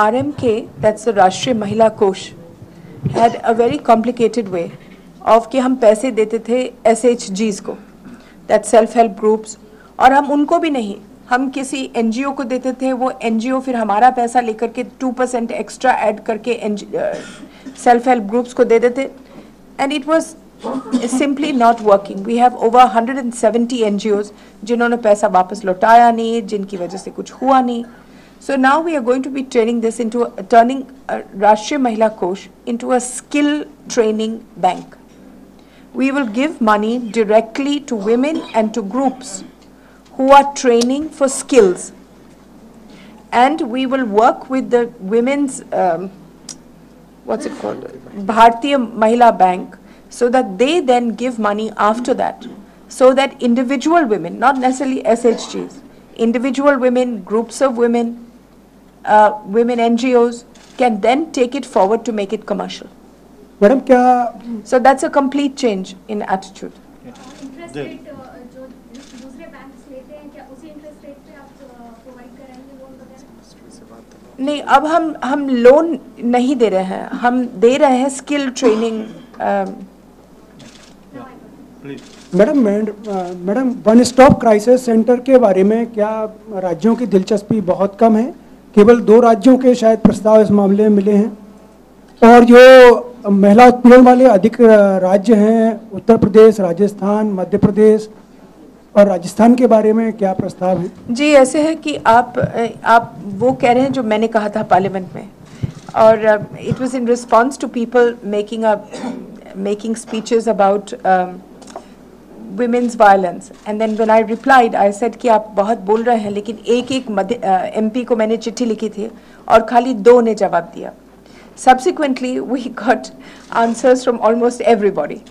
RMK, that's the राष्ट्रीय महिला कोष, had a very complicated way of कि हम पैसे देते थे SHGs को, that self help groups, और हम उनको भी नहीं, हम किसी NGO को देते थे, वो NGO फिर हमारा पैसा लेकर के 2% एक्स्ट्रा ऐड करके सेल्फ हेल्प ग्रुप्स को दे देते, and it was simply not working. We have over 170 NGOs जिन्होंने पैसा वापस लौटाया नहीं, जिनकी वजह से कुछ हुआ नहीं. So now we are going to be turning this into turning Rashtriya Mahila Kosh into a skill training bank. We will give money directly to women and to groups who are training for skills, and we will work with the women's what's it called, Bharatiya Mahila Bank, so that they then give money after that, so that individual women, not necessarily SHGs, individual women, groups of women, women NGOs can then take it forward to make it commercial. Madam, क्या? So that's a complete change in attitude. Interest rate जो दूसरे banks लेते हैं, क्या उसी interest rate पे आप provide कराएंगे लोन वगैरह? नहीं, अब हम लोन नहीं दे रहे हैं, हम दे रहे हैं skill training. Madam one stop crisis centre के बारे में क्या राज्यों की दिलचस्पी बहुत कम है? केवल 2 राज्यों के शायद प्रस्ताव इस मामले में मिले हैं, और जो महिला उत्पीड़न वाले अधिक राज्य हैं, उत्तर प्रदेश, राजस्थान, मध्य प्रदेश और राजस्थान के बारे में क्या प्रस्ताव है? जी, ऐसे है कि आप वो कह रहे हैं जो मैंने कहा था पार्लियामेंट में, और it was in response to people making speeches about women's violence, and then when I replied I said कि आप बहुत बोल रहे हैं, लेकिन एक MP को मैंने चिट्ठी लिखी थी और खाली 2 ने जवाब दिया. Subsequently, we got answers from almost everybody.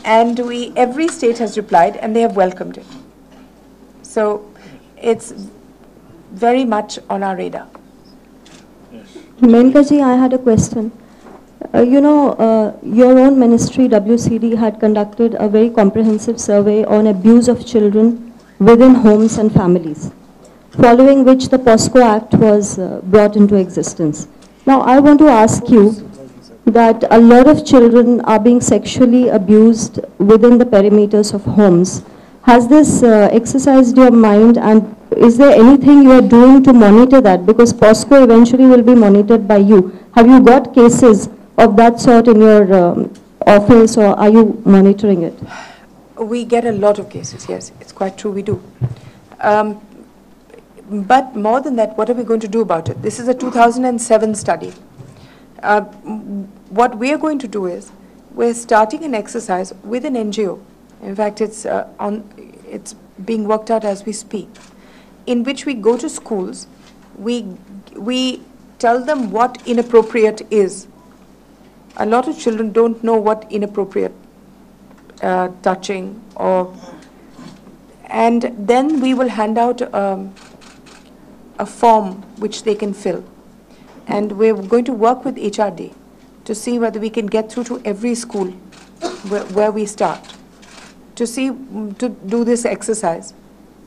And every state has replied and they have welcomed it. So it's very much on our radar. Maneka ji, I had a question. Your own ministry, WCD, had conducted a very comprehensive survey on abuse of children within homes and families, following which the POSCO Act was brought into existence. Now, I want to ask you that a lot of children are being sexually abused within the perimeters of homes. Has this exercised your mind, and is there anything you are doing to monitor that? Because POSCO eventually will be monitored by you. Have you got cases of that sort in your office, or are you monitoring it? We get a lot of cases, yes. It's quite true, we do. But more than that, what are we going to do about it? This is a 2007 study. What we are going to do is, we're starting an exercise with an NGO. In fact, it's being worked out as we speak, in which we go to schools, we tell them what inappropriate is. A lot of children don't know what inappropriate touching and then we will hand out a form which they can fill. And we're going to work with HRD to see whether we can get through to every school where we start, to do this exercise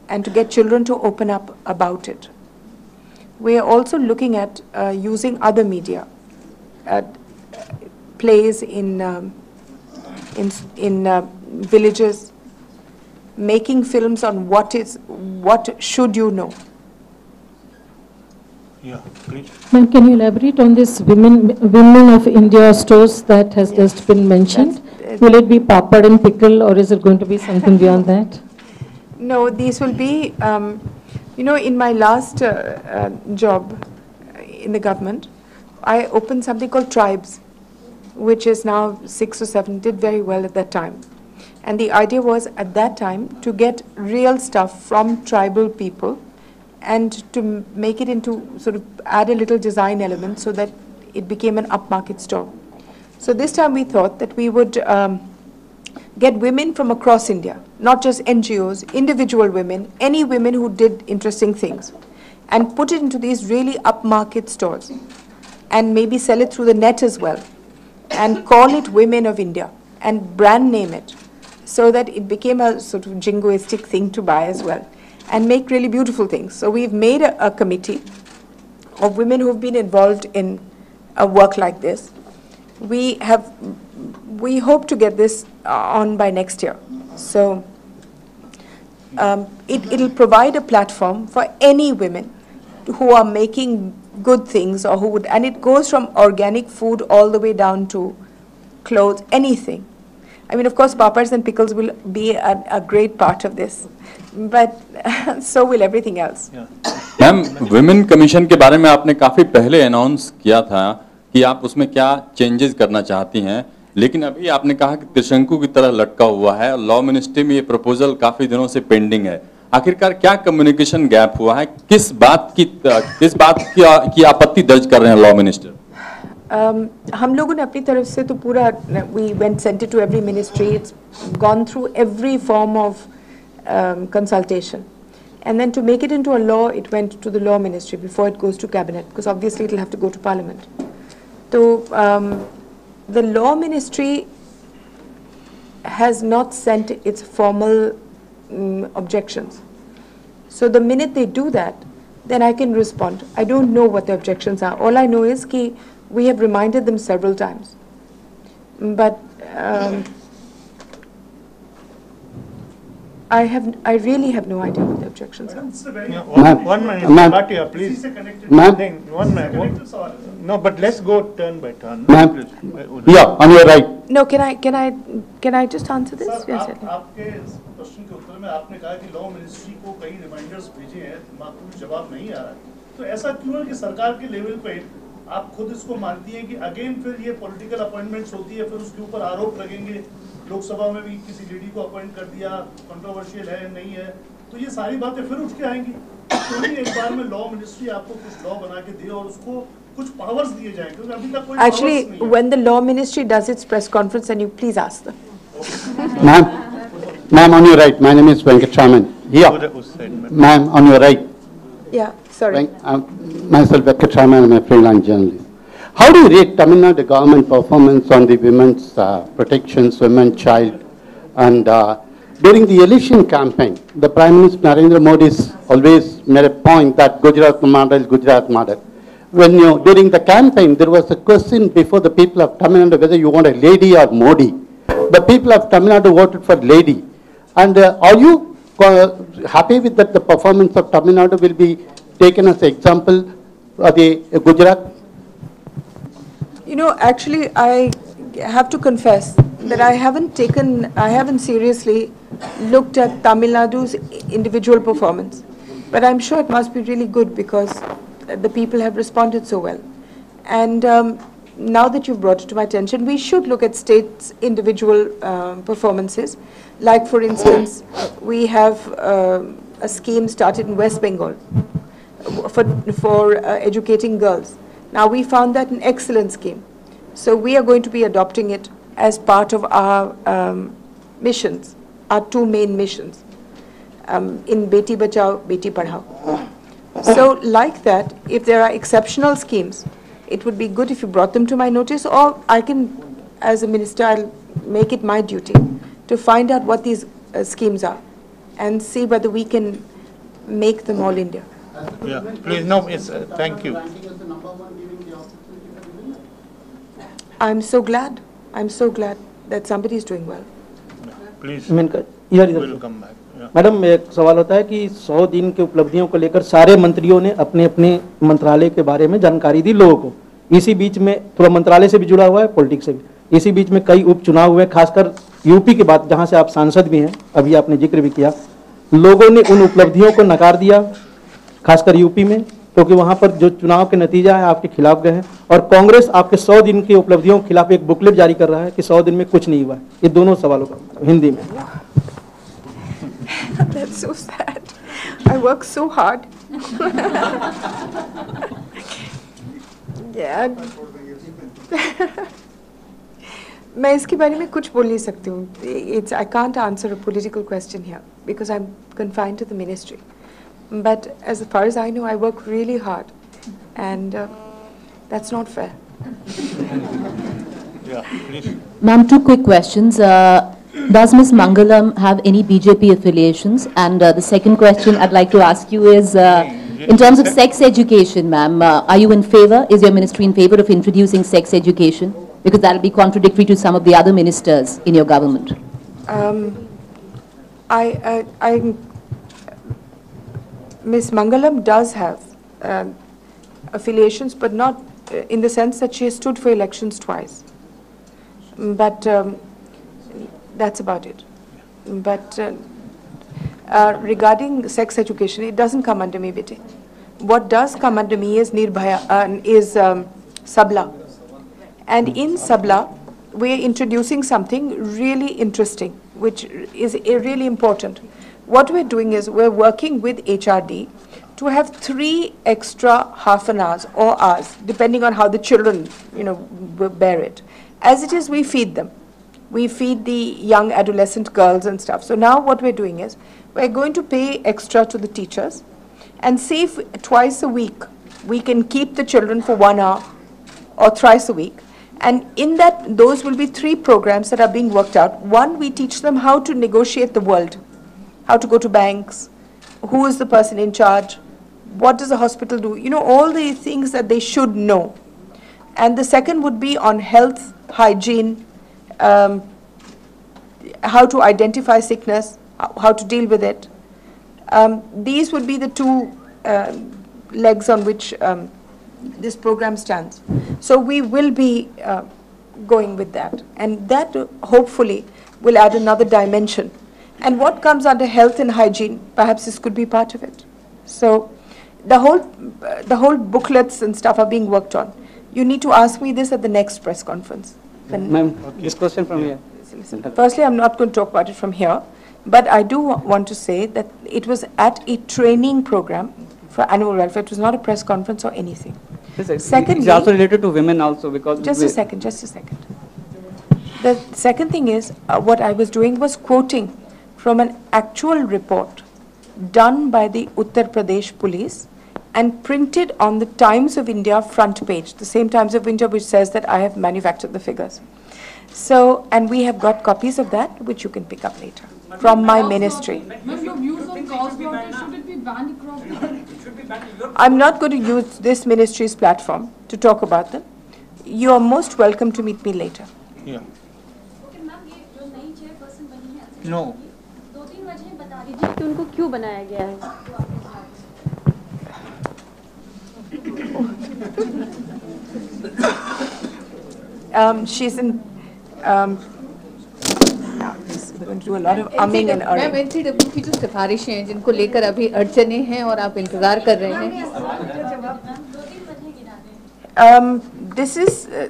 and to get children to open up about it. We are also looking at using other media, plays in villages, making films on what should you know. Yeah, please. Ma'am, can you elaborate on this Women of India stores that has just been mentioned? Will it be papad and pickle, or is it going to be something beyond that? No, these will be, in my last job in the government, I opened something called Tribes, which is now 6 or 7, did very well at that time. And the idea was at that time to get real stuff from tribal people and to make it into, sort of add a little design element so that it became an upmarket store. So this time we thought that we would get women from across India, not just NGOs, individual women, any women who did interesting things, and put it into these really upmarket stores and maybe sell it through the net as well and call it Women of India and brand name it so that it became a sort of jingoistic thing to buy as well and make really beautiful things. So we've made a committee of women who've been involved in a work like this. We hope to get this on by next year. So it'll provide a platform for any women who are making good things or who would, and it goes from organic food all the way down to clothes, anything. I mean, of course, papads and pickles will be a great part of this, but so will everything else. Ma'am, women commission के बारे में आपने काफी पहले announce किया था कि आप उसमें क्या चेंजेस करना चाहती हैं, लेकिन अभी आपने कहा कि त्रिशंकु की तरह लटका हुआ है और लॉ मिनिस्ट्री में ये प्रपोजल काफी दिनों से पेंडिंग है. आखिरकार क्या कम्युनिकेशन गैप हुआ है, किस बात की आपत्ति दर्ज कर रहे हैं लॉ मिनिस्टर? हम लोगों ने अपनी तरफ से तो पूरा we went sent it to every ministry. It's gone through every form of consultation, and then to make it into a law, it went to the law ministry before it goes to cabinet, because obviously it will have to go to parliament. So the law ministry has not sent its formal objections. So the minute they do that, then I can respond. I don't know what the objections are. All I know is that we have reminded them several times. But I really have no idea what the objections are. One minute, Bhatia, please. One minute. No, but let's go turn by turn. Yeah, on your right. No, can I just answer this? Yes, आपके question के उत्तर में आपने कहा कि law ministry को कई reminders भेजे हैं, माकूल जवाब नहीं आ रहा. तो ऐसा क्यों है कि सरकार के लेवल पे आप खुद इसको मानती हैं कि अगेन फिर ये पॉलिटिकल अपॉइंटमेंट्स होती है, फिर उसके ऊपर आरोप लगेंगे, लोकसभा में भी किसी लेडी को अपॉइंट कर दिया, कंट्रोवर्शियल है नहीं है, तो ये सारी बातें फिर उठ के आएंगी. क्यों नहीं एक बार में लॉ मिनिस्ट्री आपको कुछ लॉ बना के दे और उसको कुछ पावर्स दिए जाएं, क्योंकि अभी तक कोई Actually, powers नहीं है। when the law ministry does its press conference, and you please ask them. Ma'am, on your right. My name is Venkataraman. Here. Ma'am, on your right. Yeah, sorry. Myself, Venkataraman, I'm a freelance journalist. How do you rate Tamil Nadu government performance on the women's protections, women, child, and during the election campaign, the Prime Minister Narendra Modi always made a point that Gujarat model, Gujarat model. When during the campaign, there was a question before the people of Tamil Nadu whether you want a lady or Modi. The people of Tamil Nadu voted for lady. And are you happy with that the performance of Tamil Nadu will be taken as example of the Gujarat? You know, actually, I have to confess that I haven't seriously looked at Tamil Nadu's individual performance. But I'm sure it must be really good because the people have responded so well. And now that you've brought it to my attention, we should look at states' individual performances. Like, for instance, we have a scheme started in West Bengal for educating girls. Now, we found that an excellent scheme. So we are going to be adopting it as part of our missions, our two main missions, in Beti Bachao, Beti Padhao. So like that, if there are exceptional schemes, it would be good if you brought them to my notice, or I can, as a minister, I'll make it my duty to find out what these schemes are and see whether we can make them all India. Yeah, please, no, it's, thank you. I'm so glad that somebody is doing well. Please, Maneka, we'll come back. Madam, एक सवाल होता है कि 100 दिन के उपलब्धियों को लेकर सारे मंत्रियों ने अपने अपने मंत्रालय के बारे में जानकारी दी लोगों को। इसी बीच में थोड़ा मंत्रालय से भी जुड़ा हुआ है, पॉलिटिक्स से भी। इसी बीच में कई उपचुनाव हुए, खासकर यूपी के बाद, जहां से आप सांसद भी हैं, अभी आपने जिक्र भी किया। लोगों ने उन उपलब्धियों को नकार दिया, खासकर यूपी में, क्योंकि वहां पर जो चुनाव के नतीजा है आपके खिलाफ गए हैं। और कांग्रेस आपके 100 दिन की उपलब्धियों के खिलाफ एक बुकलेट जारी कर रहा है कि 100 दिन में कुछ नहीं हुआ। ये दोनों सवालों का हिंदी में। That's so sad. I work so hard. Yeah. मैं इसके बारे में कुछ बोल नहीं सकती हूँ. I can't answer a political question here because I'm confined to the ministry. But as far as I know, I work really hard, and that's not fair. Yeah, please. Ma'am, two quick questions. Does Ms. Mangalam have any BJP affiliations? And the second question I'd like to ask you is, in terms of sex education, ma'am, are you in favor? Is your ministry in favor of introducing sex education? Because that will be contradictory to some of the other ministers in your government. Ms. Mangalam does have affiliations, but not in the sense that she has stood for elections twice. But that's about it. But regarding sex education, it doesn't come under me, Bete. What does come under me is Sabla. And in Sabla, we're introducing something really interesting, which is really important. What we're doing is we're working with HRD to have 3 extra half an hours or hours, depending on how the children, bear it. As it is, we feed them. We feed the young adolescent girls and stuff. So now what we're doing is we're going to pay extra to the teachers and see if twice a week we can keep the children for 1 hour or thrice a week. And in that, those will be 3 programs that are being worked out. One, we teach them how to negotiate the world, how to go to banks, who is the person in charge, what does the hospital do, all the things that they should know. And the second would be on health, hygiene, how to identify sickness, how to deal with it. These would be the 2 legs on which this program stands. So we will be going with that, and that hopefully will add another dimension. And what comes under health and hygiene, perhaps this could be part of it. So the whole booklets and stuff are being worked on. You need to ask me this at the next press conference. Ma'am, this question from here. Listen, firstly, I'm not going to talk about it from here, but I do want to say that it was at a training program for animal welfare. It was not a press conference or anything. Secondly, it's also related to women also because just a second. The second thing is, what I was doing was quoting from an actual report done by the Uttar Pradesh police and printed on the Times of India front page, the same Times of India which says that I have manufactured the figures. So, and we have got copies of that which you can pick up later from my ministry. I'm not going to use this ministry's platform to talk about them. You are most welcome to meet me later. Yeah. No. दो-तीन वजहें बता दीजिए कि उनको क्यों बनाया गया है. She's in. We're going to do a lot of umming and ma'am NCW की जो सिफारिशें हैं जिनको लेकर अभी अड़चने हैं और आप इंतजार कर रहे हैं.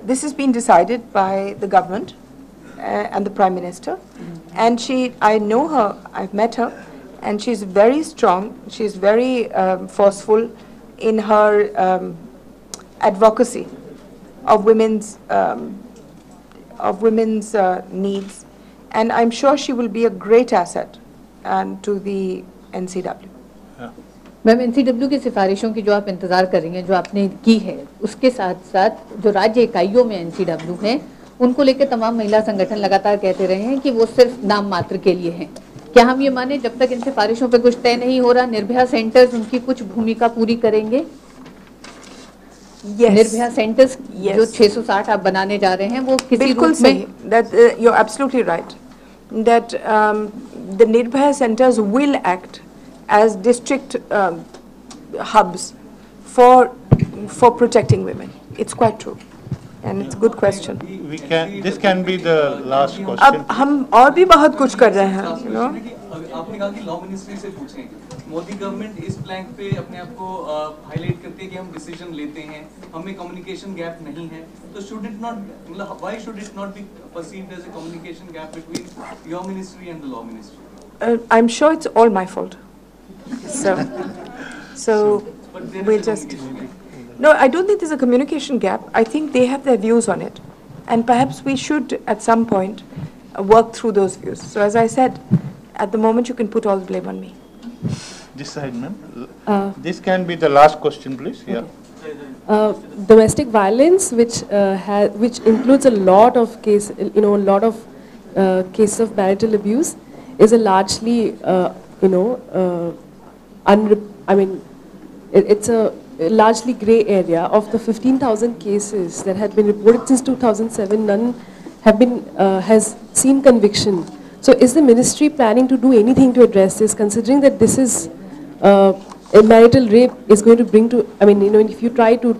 This has been decided by the government and the Prime Minister, and I know her, I've met her, and she's very strong, she's very forceful in her advocacy of women's needs, and I'm sure she will be a great asset to the NCW. Ma'am NCW की सिफारिशों की जो आप इंतजार कर रही हैं, जो आपने की है, उसके साथ साथ जो राज्य इकाइयों में NCW हैं, उनको लेकर तमाम महिला संगठन लगातार कहते रहे हैं कि वो सिर्फ नाम मात्र के लिए हैं. क्या हम ये माने जब तक इन सिफारिशों पे कुछ तय नहीं हो रहा, निर्भया सेंटर्स उनकी कुछ भूमिका पूरी करेंगे? Yes. निर्भया सेंटर्स जो 660 आप बनाने जा रहे हैं, वो किसी रूप में? That you're absolutely right. That the Nirbhaya centers will act as district hubs for protecting women. It's quite true, and it's a good question. This can be the last question. अब हम और भी बहुत कुछ कर रहे हैं, you know. आपने कहा कि लॉ मिनिस्ट्री से पूछें. मोदी गवर्नमेंट इस प्लैंक पे अपने आप को हाईलाइट करती है कि हम डिसीजन लेते हैं, हमें कम्युनिकेशन गैप नहीं है. तो शुड इट नॉट, मतलब why should it not be perceived as a communication gap between your ministry and the law ministry? I'm sure it's all my fault. So we'll just. No, I don't think there's a communication gap. I think they have their views on it, and perhaps we should, at some point, work through those views. So as I said, at the moment you can put all the blame on me. This side, ma'am. This can be the last question, please. Yeah. Domestic violence, which includes a lot of cases of marital abuse, is a largely, it's a largely grey area. Of the 15,000 cases that had been reported since 2007, none have been has seen conviction. So is the ministry planning to do anything to address this, considering that this is a marital rape is going to bring to, if you try to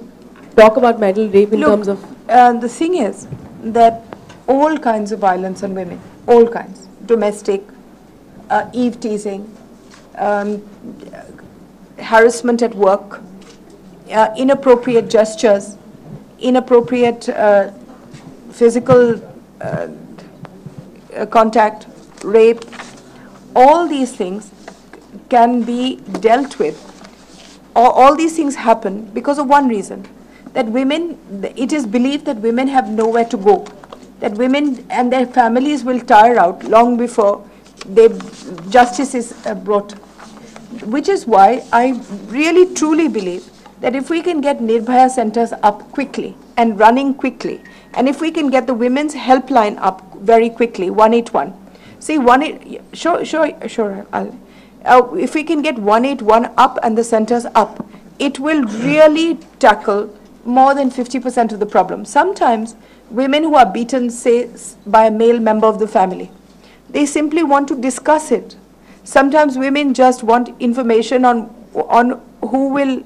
talk about marital rape in terms of... the thing is that all kinds of violence on women, all kinds, domestic, eve teasing, harassment at work, inappropriate gestures, inappropriate physical contact, rape, all these things can be dealt with. All these things happen because of one reason, that women, it is believed that women have nowhere to go, that women and their families will tire out long before justice is brought. Which is why I really truly believe that if we can get Nirbhaya centers up quickly and running quickly, and if we can get the women's helpline up very quickly, 181. See, if we can get 181 up and the centers up, it will really tackle more than 50% of the problem. Sometimes women who are beaten, say, by a male member of the family, they simply want to discuss it. Sometimes women just want information on who will,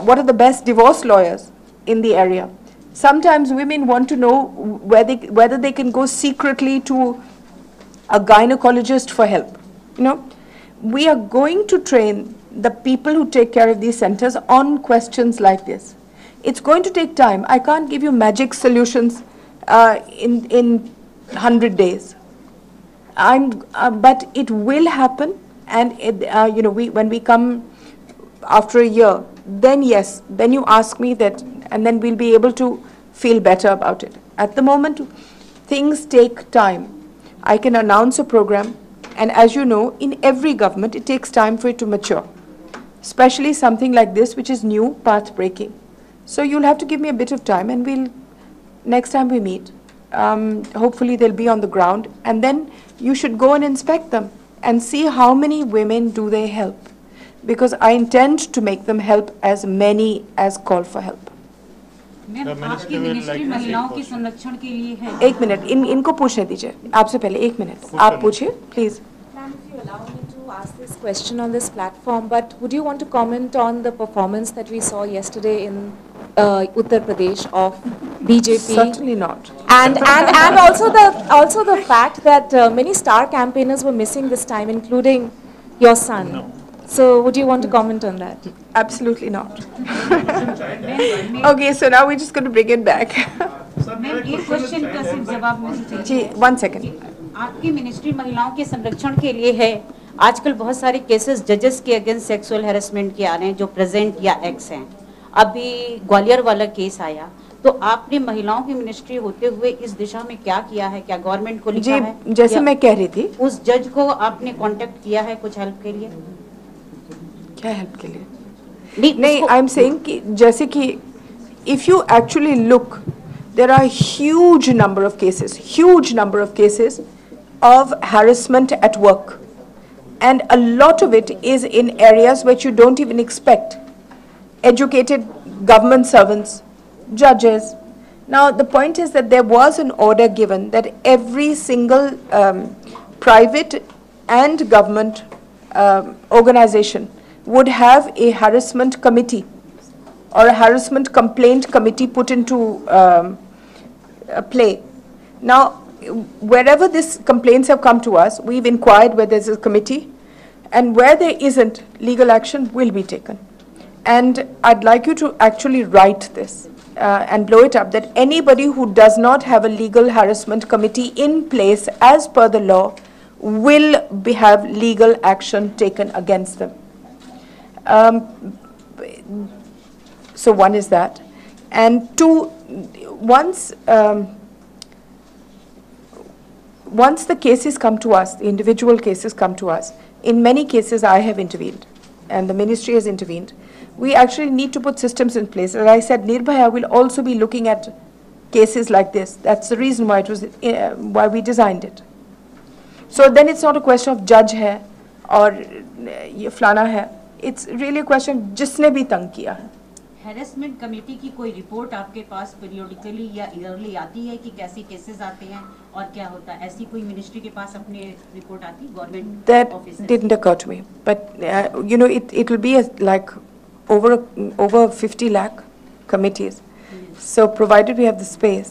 what are the best divorce lawyers in the area. Sometimes women want to know whether they can go secretly to a gynecologist for help. We are going to train the people who take care of these centers on questions like this. It's going to take time. I can't give you magic solutions in 100 days. But it will happen, and when we come after a year, then yes, then you ask me that, and then we'll be able to feel better about it. At the moment, things take time. I can announce a program, and as you know, in every government, it takes time for it to mature, especially something like this, which is new, path-breaking. So you'll have to give me a bit of time, and we'll, next time we meet, hopefully they'll be on the ground, and then you should go and inspect them and see how many women do they help, because I intend to make them help as many as call for help. Ma'am आपकी ministry महिलाओं के संरक्षण के लिए है। एक minute, इनको पूछने दीजिए, आपसे पहले एक मिनट आप पूछिए please. Ma'am, if you allow me to ask this question on this platform, but would you want to comment on the performance that we saw yesterday in Uttar Pradesh of BJP? Certainly not. And also the fact that many star campaigners were missing this time, including your son. No. So would you want to comment on that? Absolutely not. Okay, so now we're just going to bring it back. Ma'am एक question का सिर्फ जवाब मुझे चाहिए। जी, 1 second. आपकी ministry महिलाओं के संरक्षण के लिए है। आजकल बहुत सारे केसेस जजेस के अगेंस्ट सेक्सुअल हैरेसमेंट के आ रहे हैं जो प्रेजेंट या एक्स हैं। अभी ग्वालियर वाला केस आया, तो आपने महिलाओं की मिनिस्ट्री होते हुए इस दिशा में क्या किया है? क्या गवर्नमेंट को लिखा है? जैसे मैं कह रही थी, उस जज को आपने कांटेक्ट किया है कुछ हेल्प के लिए? क्या हेल्प के लिए? नहीं, आई एम सेइंग कि जैसे कि if you actually look, there are huge number of cases of harassment at work, and a lot of it is in areas which you don't even expect. Educated government servants, judges. Now the point is that there was an order given that every single private and government organization would have a harassment committee or a harassment complaint committee put into play. Now, wherever these complaints have come to us, we've inquired where there's a committee, and where there isn't, legal action will be taken. And I'd like you to actually write this and blow it up, that anybody who does not have a legal harassment committee in place as per the law will have legal action taken against them. So one is that, and two, once the cases come to us, the individual cases come to us, in many cases I have intervened and the ministry has intervened. We actually need to put systems in place. As I said, Nirbhaya will also be looking at cases like this. That's the reason why it was why we designed it. So then it's not a question of judge hai or ye flana hai. It's really a question of जिसने भी तंग किया है. Harassment committee की कोई report आपके पास periodically या yearly आती है कि कैसे केसेस आते हैं और क्या होता है? ऐसी कोई मिनिस्ट्री के पास अपने रिपोर्ट आती government? That didn't occur to me, but you know, it will be like over 50 lakh committees. So provided we have the space,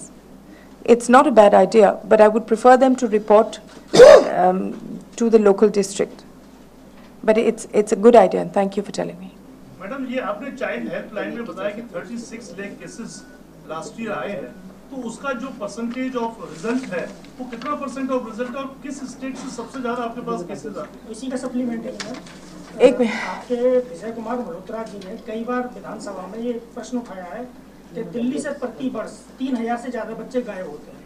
it's not a bad idea, but I would prefer them to report to the local district. But it's a good idea, and thank you for telling me. Madam, ये आपने child helpline में बताया कि 36 lakh cases last year आए हैं, तो उसका जो परसेंटेज ऑफ रिजल्ट है वो कितना परसेंट ऑफ रिजल्ट और किस स्टेट से सबसे ज्यादा आपके पास केसेस आते हैं? इसी का सप्लीमेंट है। एक आपके विजय कुमार मल्होत्रा जी ने कई बार विधानसभा में ये प्रश्न उठाया है कि दिल्ली से प्रति वर्ष 3000 से ज्यादा बच्चे गायब होते हैं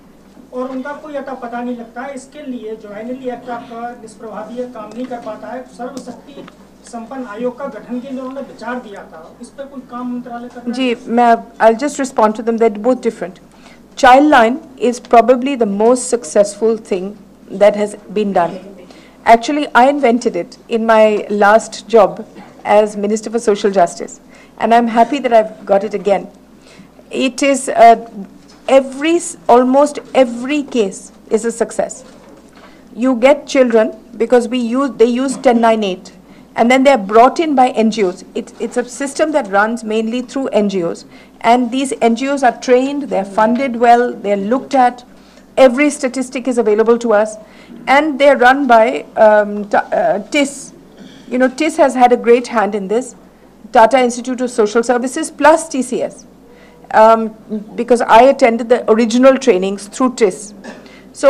और उनका कोई अता पता नहीं लगता है। इसके लिए ज्वाइनली एक्ट आपका निष्प्रभावी काम नहीं कर पाता है। सर्वशक्ति संपन्न आयोग का गठन के लिए उन्होंने विचार दिया था, इस पर कोई काम मंत्रालय कर रहा है? जी, मैं I'll just respond to them. They're both different. Childline is probably the most successful thing that has been done. Actually, I invented it in my last job as Minister for Social Justice, and I'm happy that I've got it again. It is almost every case is a success. You get children because they use 1098. And then they're brought in by NGOs. It's a system that runs mainly through NGOs. And these NGOs are trained, they're funded well, they're looked at. Every statistic is available to us. And they're run by TIS. You know, TIS has had a great hand in this. Tata Institute of Social Services plus TCS. Because I attended the original trainings through TIS. So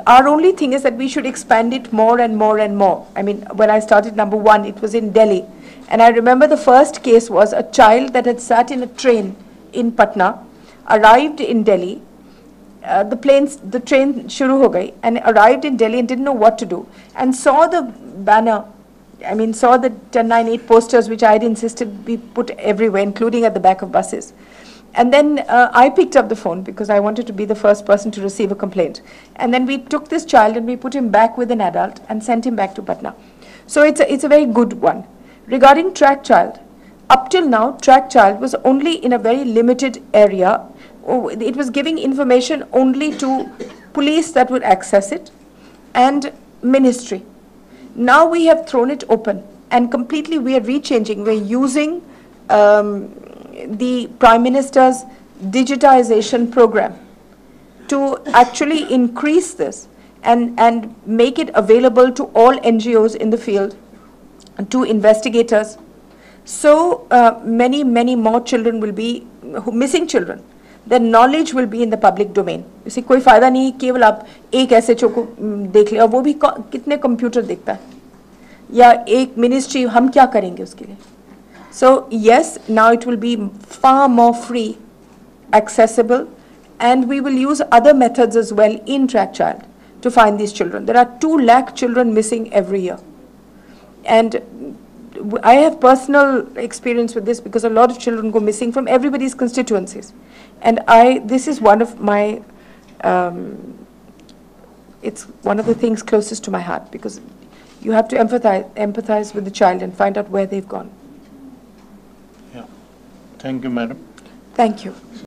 our only thing is that we should expand it more and more and more. I mean, when I started #1, it was in Delhi. And I remember the first case was a child that had sat in a train in Patna, arrived in Delhi. The train shuru ho gayi, and arrived in Delhi and didn't know what to do, and saw the banner, saw the 1098 posters which I had insisted be put everywhere, including at the back of buses. And then I picked up the phone because I wanted to be the first person to receive a complaint. And then we took this child and we put him back with an adult and sent him back to Patna. So it's a very good one. Regarding track child, up till now, track child was only in a very limited area. It was giving information only to police that would access it and ministry. Now we have thrown it open and completely we are rechanging. We're using the Prime Minister's digitization program to actually increase this and make it available to all NGOs in the field, to investigators. So many more children will be, missing children, their knowledge will be in the public domain. You see, कोई फायदा नहीं केवल आप एक SHO को देख ले और वो भी कितने कंप्यूटर देखता है या एक मिनिस्ट्री हम क्या करेंगे उसके लिए. So yes, now it will be far more free, accessible, and we will use other methods as well in Track Child to find these children. There are 2 lakh children missing every year. And I have personal experience with this because a lot of children go missing from everybody's constituencies. And this is one of my, it's one of the things closest to my heart because you have to empathize with the child and find out where they've gone. Thank you, madam. Thank you.